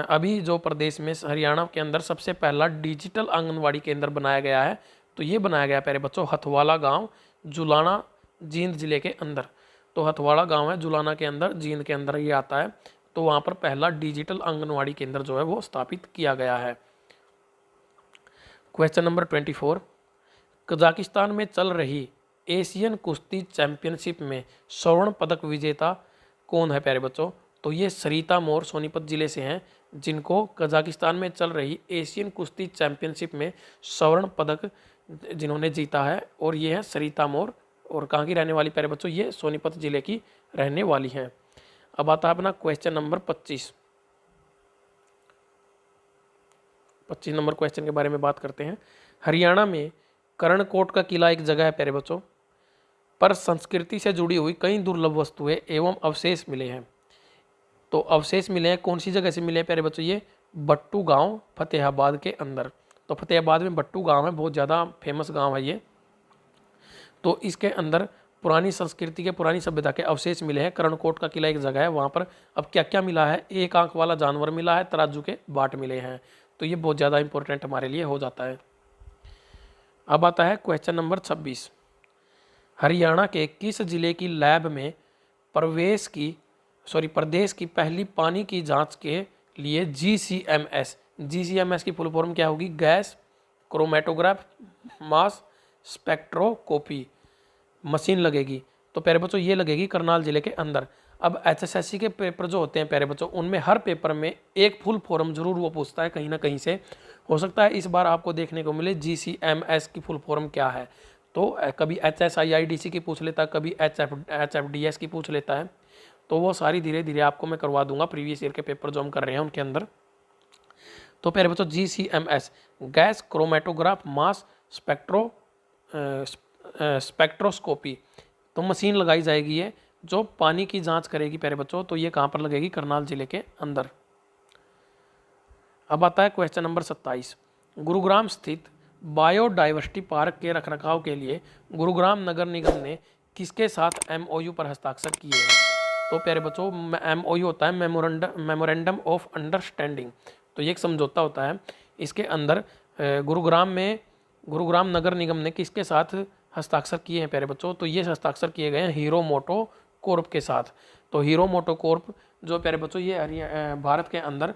A: अभी जो प्रदेश में हरियाणा के अंदर सबसे पहला डिजिटल आंगनवाड़ी केंद्र बनाया गया है, तो ये बनाया गया प्यारे बच्चों हथवाला गाँव, जुलाना, जींद जिले के अंदर। तो हथवाड़ा गाँव है जुलाना के अंदर, जींद के अंदर ये आता है। तो वहाँ पर पहला डिजिटल आंगनवाड़ी केंद्र जो है वो स्थापित किया गया है। क्वेश्चन नंबर 24, कजाकिस्तान में चल रही एशियन कुश्ती चैंपियनशिप में स्वर्ण पदक विजेता कौन है प्यारे बच्चों? तो ये सरिता मोर सोनीपत जिले से हैं, जिनको कजाकिस्तान में चल रही एशियन कुश्ती चैंपियनशिप में स्वर्ण पदक जिन्होंने जीता है, और ये है सरिता मोर। और कहाँ की रहने वाली प्यारे बच्चों? ये सोनीपत जिले की रहने वाली हैं। अब आता है अपना क्वेश्चन नंबर 25 नंबर क्वेश्चन के बारे में बात करते हैं। हरियाणा में कर्णकोट का किला एक जगह है प्यारे बच्चों, पर संस्कृति से जुड़ी हुई कई दुर्लभ वस्तुएं एवं अवशेष मिले हैं। तो अवशेष मिले हैं, कौन सी जगह से मिले हैं प्यारे बच्चों? ये बट्टू गांव फतेहाबाद के अंदर। तो फतेहाबाद में बट्टू गांव है, बहुत ज़्यादा फेमस गांव है ये। तो इसके अंदर पुरानी संस्कृति के, पुरानी सभ्यता के अवशेष मिले हैं। कर्णकोट का किला एक जगह है, वहाँ पर अब क्या क्या मिला है? एक आंख वाला जानवर मिला है, तराजू के बाट मिले हैं। तो ये बहुत ज़्यादा इंपॉर्टेंट हमारे लिए हो जाता है। अब आता है क्वेश्चन नंबर 26, हरियाणा के किस जिले की लैब में प्रदेश की पहली पानी की जांच के लिए GCMS की फुल फॉर्म क्या होगी? Gas chromatograph mass spectroscopy machine लगेगी। तो प्यारे बच्चों ये लगेगी करनाल जिले के अंदर। अब HSSC के पेपर जो होते हैं प्यारे बच्चों, उनमें हर पेपर में एक फुल फॉर्म जरूर वो पूछता है कहीं ना कहीं से। हो सकता है इस बार आपको देखने को मिले GCMS की फुल फॉर्म क्या है। तो कभी HSIIDC की पूछ लेता है, कभी HFDS की पूछ लेता है। तो वो सारी धीरे धीरे आपको मैं करवा दूंगा प्रीवियस ईयर के पेपर जो हम कर रहे हैं उनके अंदर। तो प्यारे बच्चों GCMS gas chromatograph mass spectroscopy, तो मशीन लगाई जाएगी ये जो पानी की जांच करेगी प्यारे बच्चों। तो ये कहाँ पर लगेगी? करनाल जिले के अंदर। अब आता है क्वेश्चन नंबर 27। गुरुग्राम स्थित बायोडाइवर्सिटी पार्क के रखरखाव के लिए गुरुग्राम नगर निगम ने किसके साथ MOU पर हस्ताक्षर किए हैं? तो प्यारे बच्चों MOU होता है मेमोरेंडम ऑफ अंडरस्टैंडिंग। तो ये एक समझौता होता है। इसके अंदर गुरुग्राम नगर निगम ने किसके साथ हस्ताक्षर किए हैं प्यारे बच्चों? तो ये हस्ताक्षर किए गए हैं हीरो मोटो कॉर्प के साथ। तो हीरो मोटो कॉर्प जो प्यारे बच्चों ये भारत के अंदर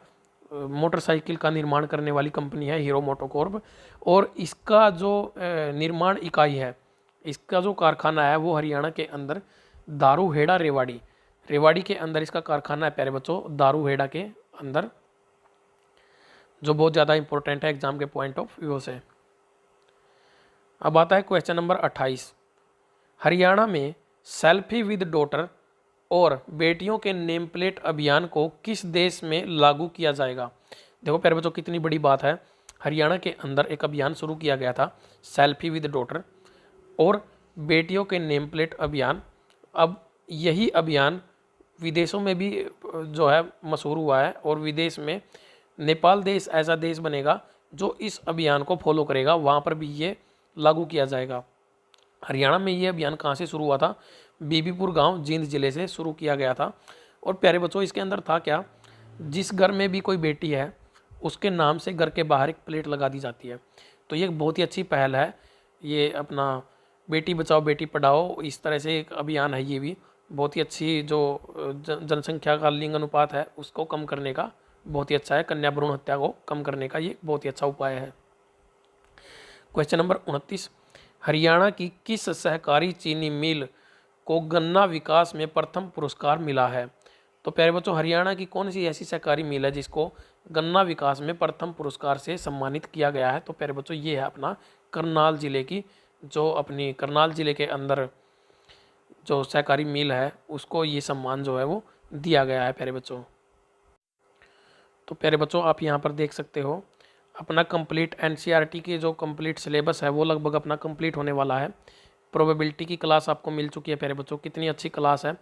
A: मोटरसाइकिल का निर्माण करने वाली कंपनी है हीरो मोटो कॉर्प। और इसका जो निर्माण इकाई है, इसका जो कारखाना है वो हरियाणा के अंदर दारूहेड़ा रेवाड़ी के अंदर इसका कारखाना है प्यारे बच्चों, दारूहेड़ा के अंदर, जो बहुत ज़्यादा इंपॉर्टेंट है एग्जाम के पॉइंट ऑफ व्यू से। अब आता है क्वेश्चन नंबर 28। हरियाणा में सेल्फी विद डॉटर और बेटियों के नेम प्लेट अभियान को किस देश में लागू किया जाएगा? देखो प्यारे बच्चों कितनी बड़ी बात है। हरियाणा के अंदर एक अभियान शुरू किया गया था सेल्फी विद डॉटर और बेटियों के नेम प्लेट अभियान। अब यही अभियान विदेशों में भी जो है मशहूर हुआ है और विदेश में नेपाल देश ऐसा देश बनेगा जो इस अभियान को फॉलो करेगा, वहाँ पर भी ये लागू किया जाएगा। हरियाणा में ये अभियान कहाँ से शुरू हुआ था? बीबीपुर गांव जींद जिले से शुरू किया गया था। और प्यारे बच्चों इसके अंदर था क्या, जिस घर में भी कोई बेटी है उसके नाम से घर के बाहर एक प्लेट लगा दी जाती है। तो ये बहुत ही अच्छी पहल है, ये अपना बेटी बचाओ बेटी पढ़ाओ इस तरह से एक अभियान है। ये भी बहुत ही अच्छी जो जनसंख्या का लिंग अनुपात है उसको कम करने का बहुत ही अच्छा है, कन्या भ्रूण हत्या को कम करने का ये बहुत ही अच्छा उपाय है। Question number 29। हरियाणा की किस सहकारी चीनी मिल को गन्ना विकास में प्रथम पुरस्कार मिला है? तो प्यारे बच्चों हरियाणा की कौन सी ऐसी सहकारी मिल है जिसको गन्ना विकास में प्रथम पुरस्कार से सम्मानित किया गया है? तो प्यारे बच्चों ये है अपना करनाल जिले की, जो अपनी करनाल जिले के अंदर जो सहकारी मिल है उसको ये सम्मान जो है वो दिया गया है प्यारे बच्चों। तो प्यारे बच्चों आप यहाँ पर देख सकते हो अपना कंप्लीट NCERT की जो कंप्लीट सिलेबस है वो लगभग अपना कंप्लीट होने वाला है। प्रोबेबिलिटी की क्लास आपको मिल चुकी है प्यारे बच्चों, कितनी अच्छी क्लास है।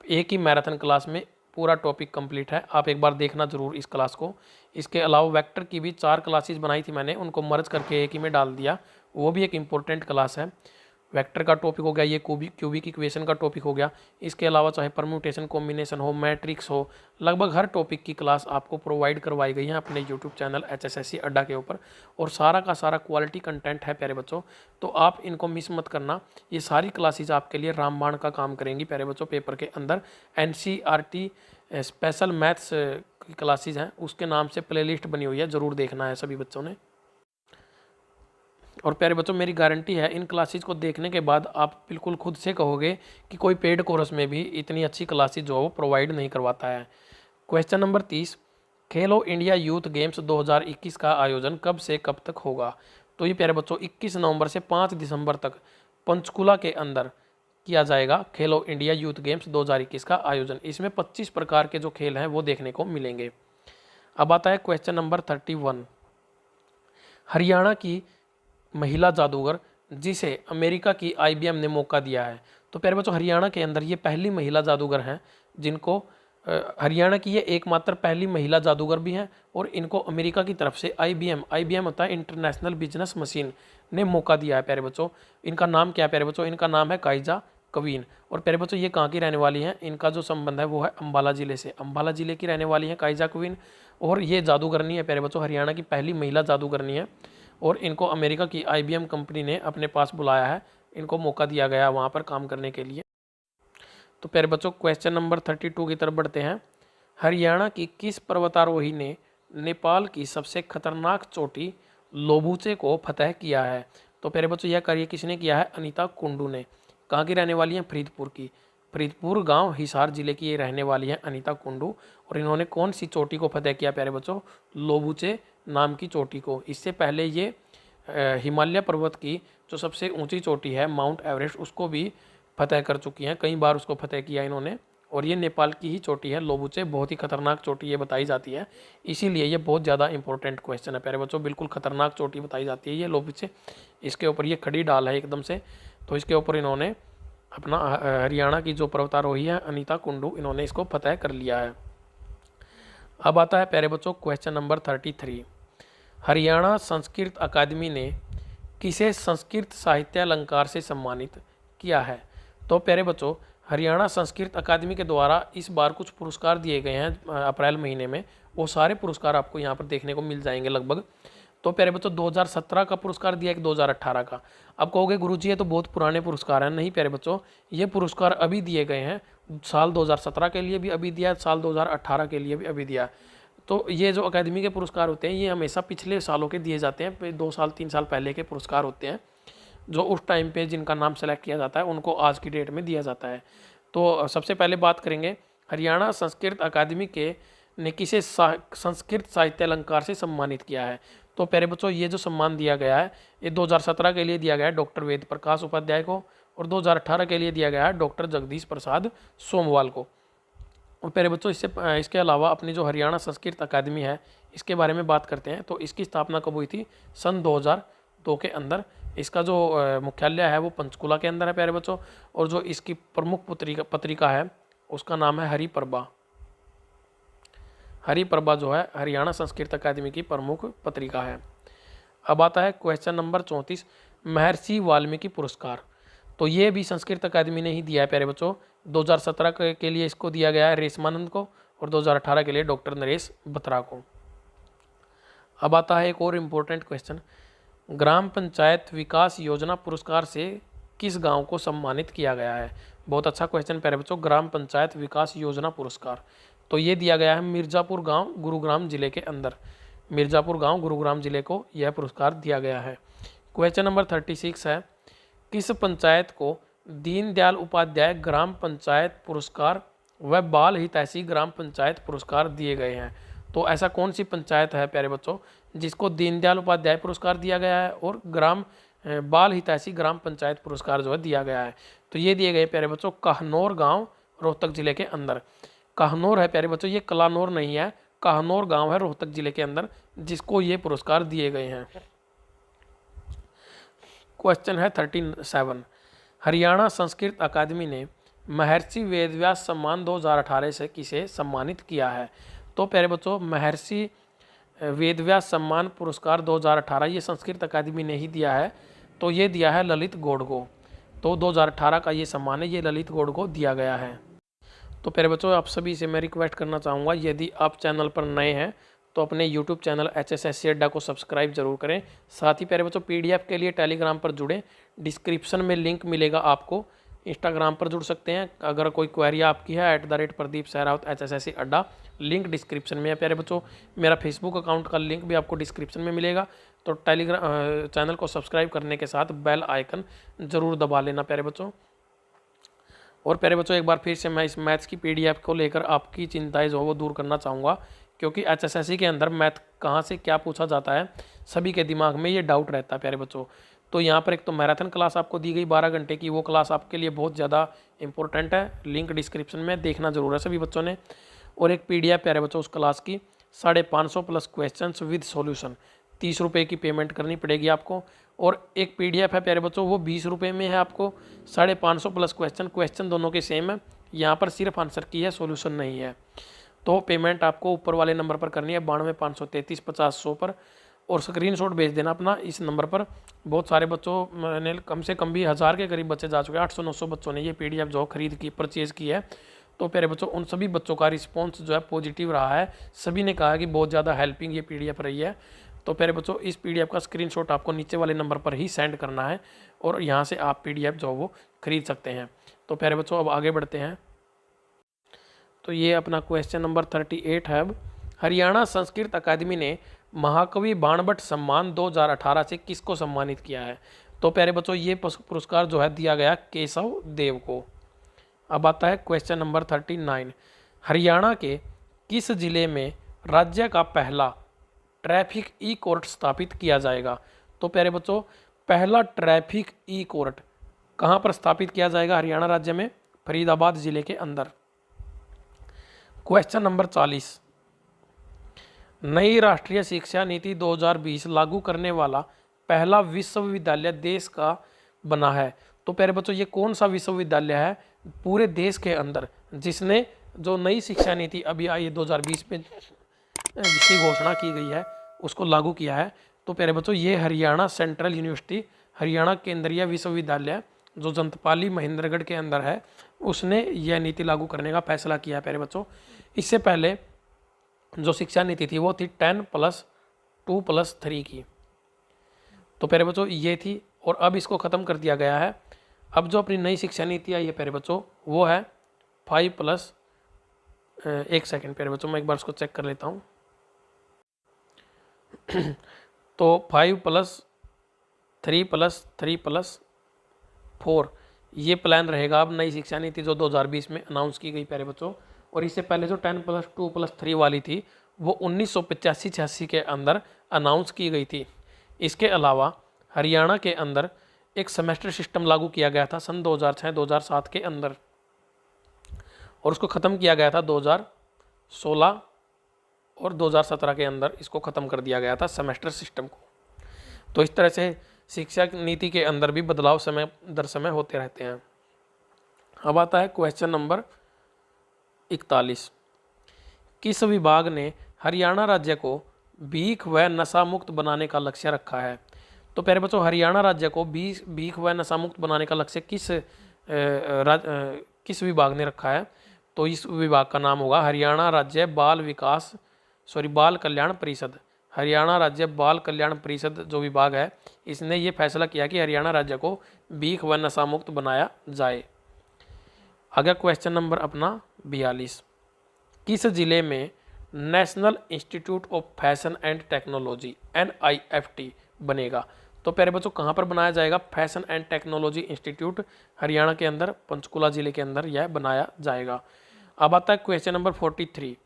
A: एक ही मैराथन क्लास में पूरा टॉपिक कंप्लीट है, आप एक बार देखना जरूर इस क्लास को। इसके अलावा वेक्टर की भी 4 क्लासेस बनाई थी मैंने, उनको मर्ज करके एक ही में डाल दिया, वो भी एक इम्पोर्टेंट क्लास है। वेक्टर का टॉपिक हो गया, ये क्यूबिक इक्वेशन का टॉपिक हो गया। इसके अलावा चाहे परम्यूटेशन कॉम्बिनेशन हो, मैट्रिक्स हो, लगभग हर टॉपिक की क्लास आपको प्रोवाइड करवाई गई है अपने यूट्यूब चैनल HSSC अड्डा के ऊपर। और सारा का सारा क्वालिटी कंटेंट है प्यारे बच्चों, तो आप इनको मिस मत करना। ये सारी क्लासेज आपके लिए रामबाण का काम करेंगी प्यारे बच्चों। पेपर के अंदर NCERT स्पेशल मैथ्स की क्लासेज हैं, उसके नाम से प्लेलिस्ट बनी हुई है, ज़रूर देखना है सभी बच्चों ने। और प्यारे बच्चों मेरी गारंटी है इन क्लासेज को देखने के बाद आप बिल्कुल खुद से कहोगे कि कोई पेड कोर्स में भी इतनी अच्छी क्लासेज जो वो प्रोवाइड नहीं करवाता है। Question number 30। खेलो इंडिया यूथ गेम्स 2021 का आयोजन कब से कब तक होगा? तो ये प्यारे बच्चों 21 नवंबर से 5 दिसंबर तक पंचकुला के अंदर किया जाएगा खेलो इंडिया यूथ गेम्स 2021 का आयोजन। इसमें 25 प्रकार के जो खेल हैं वो देखने को मिलेंगे। अब आता है क्वेश्चन नंबर 31। हरियाणा की महिला जादूगर जिसे अमेरिका की IBM ने मौका दिया है। तो प्यारे बच्चों हरियाणा के अंदर ये पहली महिला जादूगर हैं जिनको हरियाणा की ये एकमात्र पहली महिला जादूगर भी हैं और इनको अमेरिका की तरफ से IBM होता है इंटरनेशनल बिजनेस मशीन ने मौका दिया है प्यारे बच्चों। इनका नाम क्या है प्यारे बच्चों? इनका नाम है काइजा कवीन। और प्यारे बच्चों ये कहाँ की रहने वाली हैं? इनका जो संबंध है वो है अम्बाला जिले से, अम्बाला जिले की रहने वाली है काइजा कवीन। और ये जादूगरनी है प्यारे बच्चों, हरियाणा की पहली महिला जादूगरनी है और इनको अमेरिका की IBM कंपनी ने अपने पास बुलाया है, इनको मौका दिया गया वहाँ पर काम करने के लिए। तो प्यारे बच्चों क्वेश्चन नंबर 32 की तरफ बढ़ते हैं। हरियाणा की किस पर्वतारोही ने नेपाल की सबसे खतरनाक चोटी लोबूचे को फतह किया है? तो प्यारे बच्चों यह कार्य किसने किया है? अनीता कुंडू ने। कहाँ की रहने वाली हैं? फरीदपुर की। फरीदपुर गांव हिसार जिले की ये रहने वाली है अनीता कुंडू। और इन्होंने कौन सी चोटी को फतेह किया प्यारे बच्चों? लोबूचे नाम की चोटी को। इससे पहले ये हिमालय पर्वत की जो सबसे ऊंची चोटी है माउंट एवरेस्ट, उसको भी फतेह कर चुकी हैं। कई बार उसको फतेह किया इन्होंने। और ये नेपाल की ही चोटी है लोबूचे, बहुत ही खतरनाक चोटी ये बताई जाती है, इसीलिए ये बहुत ज़्यादा इंपॉर्टेंट क्वेश्चन है प्यारे बच्चों। बिल्कुल खतरनाक चोटी बताई जाती है ये लोबूचे। इसके ऊपर ये खड़ी डाल है एकदम से, तो इसके ऊपर इन्होंने अपना हरियाणा की जो पर्वतारोही है अनीता कुंडू, इन्होंने इसको फतेह कर लिया है। अब आता है प्यारे बच्चों क्वेश्चन नंबर 33। हरियाणा संस्कृत अकादमी ने किसे संस्कृत साहित्य अलंकार से सम्मानित किया है? तो प्यारे बच्चों हरियाणा संस्कृत अकादमी के द्वारा इस बार कुछ पुरस्कार दिए गए हैं अप्रैल महीने में। वो सारे पुरस्कार आपको यहाँ पर देखने को मिल जाएंगे लगभग। तो प्यारे बच्चों 2017 का पुरस्कार दिया, एक 2018 का। अब कहोगे गुरुजी ये तो बहुत पुराने पुरस्कार हैं। नहीं प्यारे बच्चों, ये पुरस्कार अभी दिए गए हैं। साल 2017 के लिए भी अभी दिया, साल 2018 के लिए भी अभी दिया। तो ये जो अकादमी के पुरस्कार होते हैं ये हमेशा पिछले सालों के दिए जाते हैं, 2 साल 3 साल पहले के पुरस्कार होते हैं, जो उस टाइम पे जिनका नाम सेलेक्ट किया जाता है उनको आज की डेट में दिया जाता है। तो सबसे पहले बात करेंगे हरियाणा संस्कृत अकादमी के ने किसे संस्कृत साहित्य अलंकार से सम्मानित किया है? तो प्यारे बच्चों ये जो सम्मान दिया गया है ये 2017 के लिए दिया गया है डॉक्टर वेद प्रकाश उपाध्याय को, और 2018 के लिए दिया गया है डॉक्टर जगदीश प्रसाद सोमवाल को। और प्यारे बच्चों इसके अलावा अपनी जो हरियाणा संस्कृत अकादमी है इसके बारे में बात करते हैं। तो इसकी स्थापना कब हुई थी? सन 2002 के अंदर। इसका जो मुख्यालय है वो पंचकुला के अंदर है प्यारे बच्चों। और जो इसकी प्रमुख पत्रिका है उसका नाम है हरिप्रभा। हरिप्रभा जो है हरियाणा संस्कृत अकादमी की प्रमुख पत्रिका है। अब आता है क्वेश्चन नंबर 34, महर्षि वाल्मीकि पुरस्कार। तो ये भी संस्कृत अकादमी ने ही दिया है प्यारे बच्चों। 2017 के लिए इसको दिया गया है रेशमानंद को, और 2018 के लिए डॉक्टर नरेश बत्रा को। अब आता है एक और इम्पोर्टेंट क्वेश्चन, ग्राम पंचायत विकास योजना पुरस्कार से किस गांव को सम्मानित किया गया है? बहुत अच्छा क्वेश्चन प्यारे बच्चों। ग्राम पंचायत विकास योजना पुरस्कार तो ये दिया गया है मिर्ज़ापुर गांव गुरुग्राम जिले के अंदर। मिर्ज़ापुर गांव गुरुग्राम जिले को यह पुरस्कार दिया गया है। क्वेश्चन नंबर 36 है, किस पंचायत को दीनदयाल उपाध्याय ग्राम पंचायत पुरस्कार व बाल हितैषी ग्राम पंचायत पुरस्कार दिए गए हैं? तो ऐसा कौन सी पंचायत है प्यारे बच्चों जिसको दीनदयाल उपाध्याय पुरस्कार दिया गया है और बाल हितैषी ग्राम पंचायत पुरस्कार जो है दिया गया है? तो ये दिए गए प्यारे बच्चों कहनौर गांव रोहतक जिले के अंदर। कहनौर है प्यारे बच्चों, ये कलानौर नहीं है, कहनौर गांव है रोहतक जिले के अंदर जिसको ये पुरस्कार दिए गए हैं। क्वेश्चन है 37, हरियाणा संस्कृत अकादमी ने महर्षि वेदव्यास सम्मान 2018 से किसे सम्मानित किया है? तो प्यारे बच्चों महर्षि वेदव्यास सम्मान पुरस्कार 2018 ये संस्कृत अकादमी ने ही दिया है। तो ये दिया है ललित गौड़ को। तो 2018 का ये सम्मान है, ये ललित गौड़ को दिया गया है। तो प्यारे बच्चों आप सभी से मैं रिक्वेस्ट करना चाहूँगा, यदि आप चैनल पर नए हैं तो अपने YouTube चैनल HSSC अड्डा को सब्सक्राइब जरूर करें। साथ ही प्यारे बच्चों PDF के लिए टेलीग्राम पर जुड़ें, डिस्क्रिप्शन में लिंक मिलेगा आपको। इंस्टाग्राम पर जुड़ सकते हैं, अगर कोई क्वेरी आपकी है @प्रदीप सहरावत HSSC अड्डा, लिंक डिस्क्रिप्शन में है प्यारे बच्चों। मेरा फेसबुक अकाउंट का लिंक भी आपको डिस्क्रिप्शन में मिलेगा। तो टेलीग्राम चैनल को सब्सक्राइब करने के साथ बेल आइकन ज़रूर दबा लेना प्यारे बच्चों। और प्यारे बच्चों एक बार फिर से मैं इस मैथ्स की PDF को लेकर आपकी चिंताएं जो वो दूर करना चाहूँगा, क्योंकि HSSC के अंदर मैथ कहाँ से क्या पूछा जाता है सभी के दिमाग में ये डाउट रहता है प्यारे बच्चों। तो यहाँ पर एक तो मैराथन क्लास आपको दी गई 12 घंटे की, वो क्लास आपके लिए बहुत ज़्यादा इंपॉर्टेंट है, लिंक डिस्क्रिप्शन में देखना जरूर है सभी बच्चों ने। और एक PDF प्यारे बच्चों उस क्लास की 550 प्लस क्वेश्चन विद सॉल्यूशन, 30 रुपये की पेमेंट करनी पड़ेगी आपको। और एक PDF है प्यारे बच्चों वो 20 रुपये में है आपको, 550 प्लस क्वेश्चन दोनों के सेम है, यहाँ पर सिर्फ आंसर की है, सॉल्यूशन नहीं है। तो पेमेंट आपको ऊपर वाले नंबर पर करनी है 92,533,50,100 पर, और स्क्रीनशॉट भेज देना अपना इस नंबर पर। बहुत सारे बच्चों मैंने कम से कम भी 1000 के करीब बच्चे जा चुके हैं, 800-900 बच्चों ने ये PDF जो खरीद की परचेज़ की है। तो प्यारे बच्चों उन सभी बच्चों का रिस्पॉन्स जो है पॉजिटिव रहा है, सभी ने कहा कि बहुत ज़्यादा हेल्पिंग ये PDF रही है। तो प्यारे बच्चों इस PDF का स्क्रीनशॉट आपको नीचे वाले नंबर पर ही सेंड करना है, और यहाँ से आप PDF जो वो खरीद सकते हैं। तो प्यारे बच्चों अब आगे बढ़ते हैं। तो ये अपना क्वेश्चन नंबर 38 है। अब हरियाणा संस्कृत अकादमी ने महाकवि बाणभट्ट सम्मान 2018 से किसको सम्मानित किया है? तो प्यारे बच्चों ये पुरस्कार जो है दिया गया केशव देव को। अब आता है क्वेश्चन नंबर 39। हरियाणा के किस जिले में राज्य का पहला ट्रैफिक ई कोर्ट स्थापित किया जाएगा? तो प्यारे बच्चों, पहला ट्रैफिक ई कोर्ट कहाँ पर स्थापित किया जाएगा? हरियाणा राज्य में फरीदाबाद जिले के अंदर। Question number 40। नई राष्ट्रीय शिक्षा नीति 2020 लागू करने वाला पहला विश्वविद्यालय देश का बना है। तो प्यारे बच्चों, ये कौन सा विश्वविद्यालय है पूरे देश के अंदर जिसने जो नई शिक्षा नीति अभी आई है 2020 में जिसकी घोषणा की गई है उसको लागू किया है? तो प्यारे बच्चों, ये हरियाणा सेंट्रल यूनिवर्सिटी, हरियाणा केंद्रीय विश्वविद्यालय जो जंतपाली महेंद्रगढ़ के अंदर है, उसने यह नीति लागू करने का फैसला किया है प्यारे बच्चों। इससे पहले जो शिक्षा नीति थी वो थी 10+2+3 की। तो प्यारे बच्चों ये थी, और अब इसको ख़त्म कर दिया गया है। अब जो अपनी नई शिक्षा नीति आई है प्यारे बच्चों वो है 5+, एक सेकेंड प्यारे बच्चों मैं एक बार उसको चेक कर लेता हूँ। तो 5+3+3+4 ये प्लान रहेगा अब नई शिक्षा नीति जो 2020 में अनाउंस की गई प्यारे बच्चों। और इससे पहले जो 10+2+3 वाली थी वो 1985-86 के अंदर अनाउंस की गई थी। इसके अलावा हरियाणा के अंदर एक सेमेस्टर सिस्टम लागू किया गया था सन 2006-2007 के अंदर, और उसको ख़त्म किया गया था 2016 और 2017 के अंदर इसको ख़त्म कर दिया गया था सेमेस्टर सिस्टम को। तो इस तरह से शिक्षा नीति के अंदर भी बदलाव समय दर समय होते रहते हैं। अब आता है क्वेश्चन नंबर 41। किस विभाग ने हरियाणा राज्य को भीख व नशा मुक्त बनाने का लक्ष्य रखा है? तो प्यारे बच्चों, हरियाणा राज्य को भीख व नशा मुक्त बनाने का लक्ष्य किस विभाग ने रखा है? तो इस विभाग का नाम होगा हरियाणा राज्य बाल कल्याण परिषद। हरियाणा राज्य बाल कल्याण परिषद जो विभाग है, इसने ये फैसला किया कि हरियाणा राज्य को भीख व नशा मुक्त बनाया जाए। अगला क्वेश्चन नंबर अपना 42। किस जिले में national institute of fashion and technology NIFT बनेगा? तो प्यारे बच्चों, कहाँ पर बनाया जाएगा? Fashion and technology institute Haryana के अंदर पंचकुला जिले के अंदर यह बनाया जाएगा। अब आता है क्वेश्चन नंबर 43।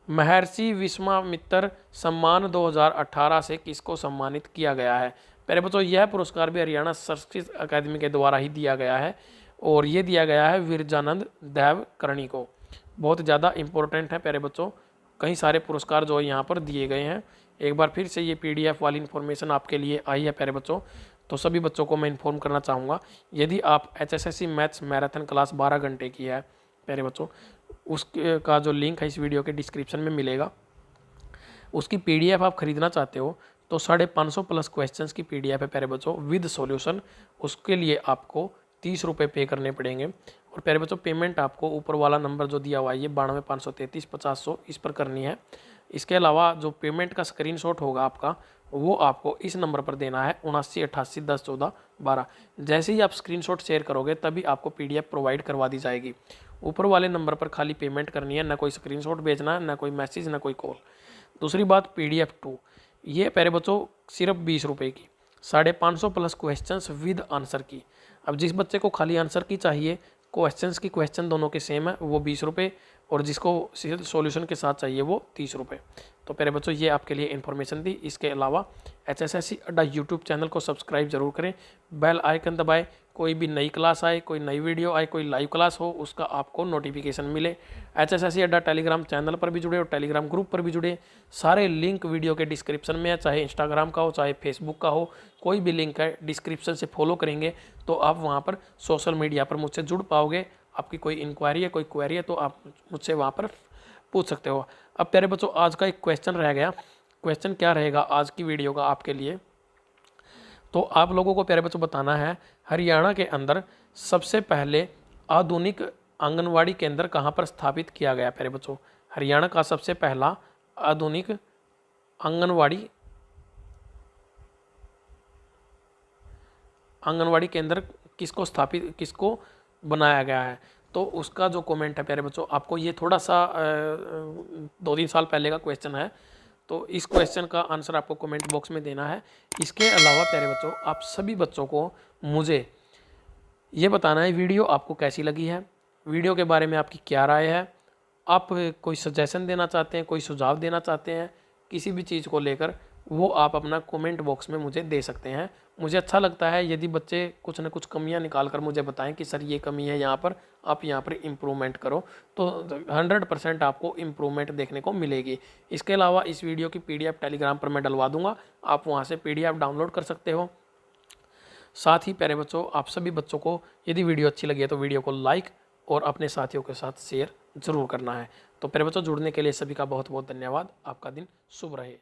A: महर्षि विश्वामित्र सम्मान 2018 से किसको सम्मानित किया गया है? प्यारे बच्चों, यह पुरस्कार भी हरियाणा संस्कृत अकादमी के द्वारा ही दिया गया है, और ये दिया गया है विरजानंद देव करणी को। बहुत ज़्यादा इंपॉर्टेंट है प्यारे बच्चों, कई सारे पुरस्कार जो यहाँ पर दिए गए हैं। एक बार फिर से ये PDF वाली इन्फॉर्मेशन आपके लिए आई है प्यारे बच्चों, तो सभी बच्चों को मैं इन्फॉर्म करना चाहूँगा, यदि आप HSSC मैथ्स मैराथन क्लास 12 घंटे की है प्यारे बच्चों, उसका जो लिंक है इस वीडियो के डिस्क्रिप्शन में मिलेगा। उसकी PDF आप खरीदना चाहते हो तो 550+ क्वेश्चंस की PDF है प्यारे बच्चों विद सॉल्यूशन। उसके लिए आपको 30 रुपये पे करने पड़ेंगे। और प्यारे बच्चों, पेमेंट आपको ऊपर वाला नंबर जो दिया हुआ है ये 92,533,50 इस पर करनी है। इसके अलावा जो पेमेंट का स्क्रीनशॉट होगा आपका, वो आपको इस नंबर पर देना है 7988101412। जैसे ही आप स्क्रीनशॉट शेयर करोगे तभी आपको PDF प्रोवाइड करवा दी जाएगी। ऊपर वाले नंबर पर खाली पेमेंट करनी है, ना कोई स्क्रीनशॉट भेजना है, ना कोई मैसेज, ना कोई कॉल। दूसरी बात, PDF 2 ये प्यारे बच्चों सिर्फ 20 रुपये की, 550+ क्वेश्चंस विद आंसर की। अब जिस बच्चे को खाली आंसर की चाहिए, क्वेश्चंस की क्वेश्चन दोनों के सेम है, वो 20 रुपये, और जिसको सॉल्यूशन के साथ चाहिए वो 30 रुपये। तो प्यारे बच्चों, ये आपके लिए इन्फॉर्मेशन थी। इसके अलावा HSSC अड्डा यूट्यूब चैनल को सब्सक्राइब जरूर करें, बेल आइकन दबाएं, कोई भी नई क्लास आए, कोई नई वीडियो आए, कोई लाइव क्लास हो, उसका आपको नोटिफिकेशन मिले। HSSC अड्डा टेलीग्राम चैनल पर भी जुड़े और टेलीग्राम ग्रुप पर भी जुड़े। सारे लिंक वीडियो के डिस्क्रिप्शन में है, चाहे इंस्टाग्राम का हो चाहे फेसबुक का हो, कोई भी लिंक है डिस्क्रिप्शन से फॉलो करेंगे तो आप वहाँ पर सोशल मीडिया पर मुझसे जुड़ पाओगे। आपकी कोई इंक्वायरी है, कोई क्वेरी है तो आप मुझसे वहाँ पर पूछ सकते हो। अब प्यारे बच्चों, आज का एक क्वेश्चन रह गया। क्वेश्चन क्या रहेगा आज की वीडियो का आपके लिए? तो आप लोगों को प्यारे बच्चों बताना है, हरियाणा के अंदर सबसे पहले आधुनिक आंगनवाड़ी केंद्र कहाँ पर स्थापित किया गया? प्यारे बच्चों, हरियाणा का सबसे पहला आधुनिक आंगनवाड़ी केंद्र किसको बनाया गया है? तो उसका जो कमेंट है प्यारे बच्चों, आपको ये थोड़ा सा 2-3 साल पहले का क्वेश्चन है, तो इस क्वेश्चन का आंसर आपको कमेंट बॉक्स में देना है। इसके अलावा प्यारे बच्चों, आप सभी बच्चों को मुझे ये बताना है वीडियो आपको कैसी लगी है। वीडियो के बारे में आपकी क्या राय है, आप कोई सजेशन देना चाहते हैं, कोई सुझाव देना चाहते हैं किसी भी चीज़ को लेकर, वो आप अपना कमेंट बॉक्स में मुझे दे सकते हैं। मुझे अच्छा लगता है यदि बच्चे कुछ ना कुछ कमियां निकाल कर मुझे बताएं कि सर ये कमी है यहाँ पर, आप यहाँ पर इम्प्रूवमेंट करो, तो 100% आपको इम्प्रूवमेंट देखने को मिलेगी। इसके अलावा इस वीडियो की PDF टेलीग्राम पर मैं डलवा दूंगा, आप वहाँ से PDF डाउनलोड कर सकते हो। साथ ही प्यारे बच्चों, आप सभी बच्चों को यदि वीडियो अच्छी लगी है तो वीडियो को लाइक और अपने साथियों के साथ शेयर ज़रूर करना है। तो प्यारे बच्चों, जुड़ने के लिए सभी का बहुत बहुत धन्यवाद। आपका दिन शुभ रहे।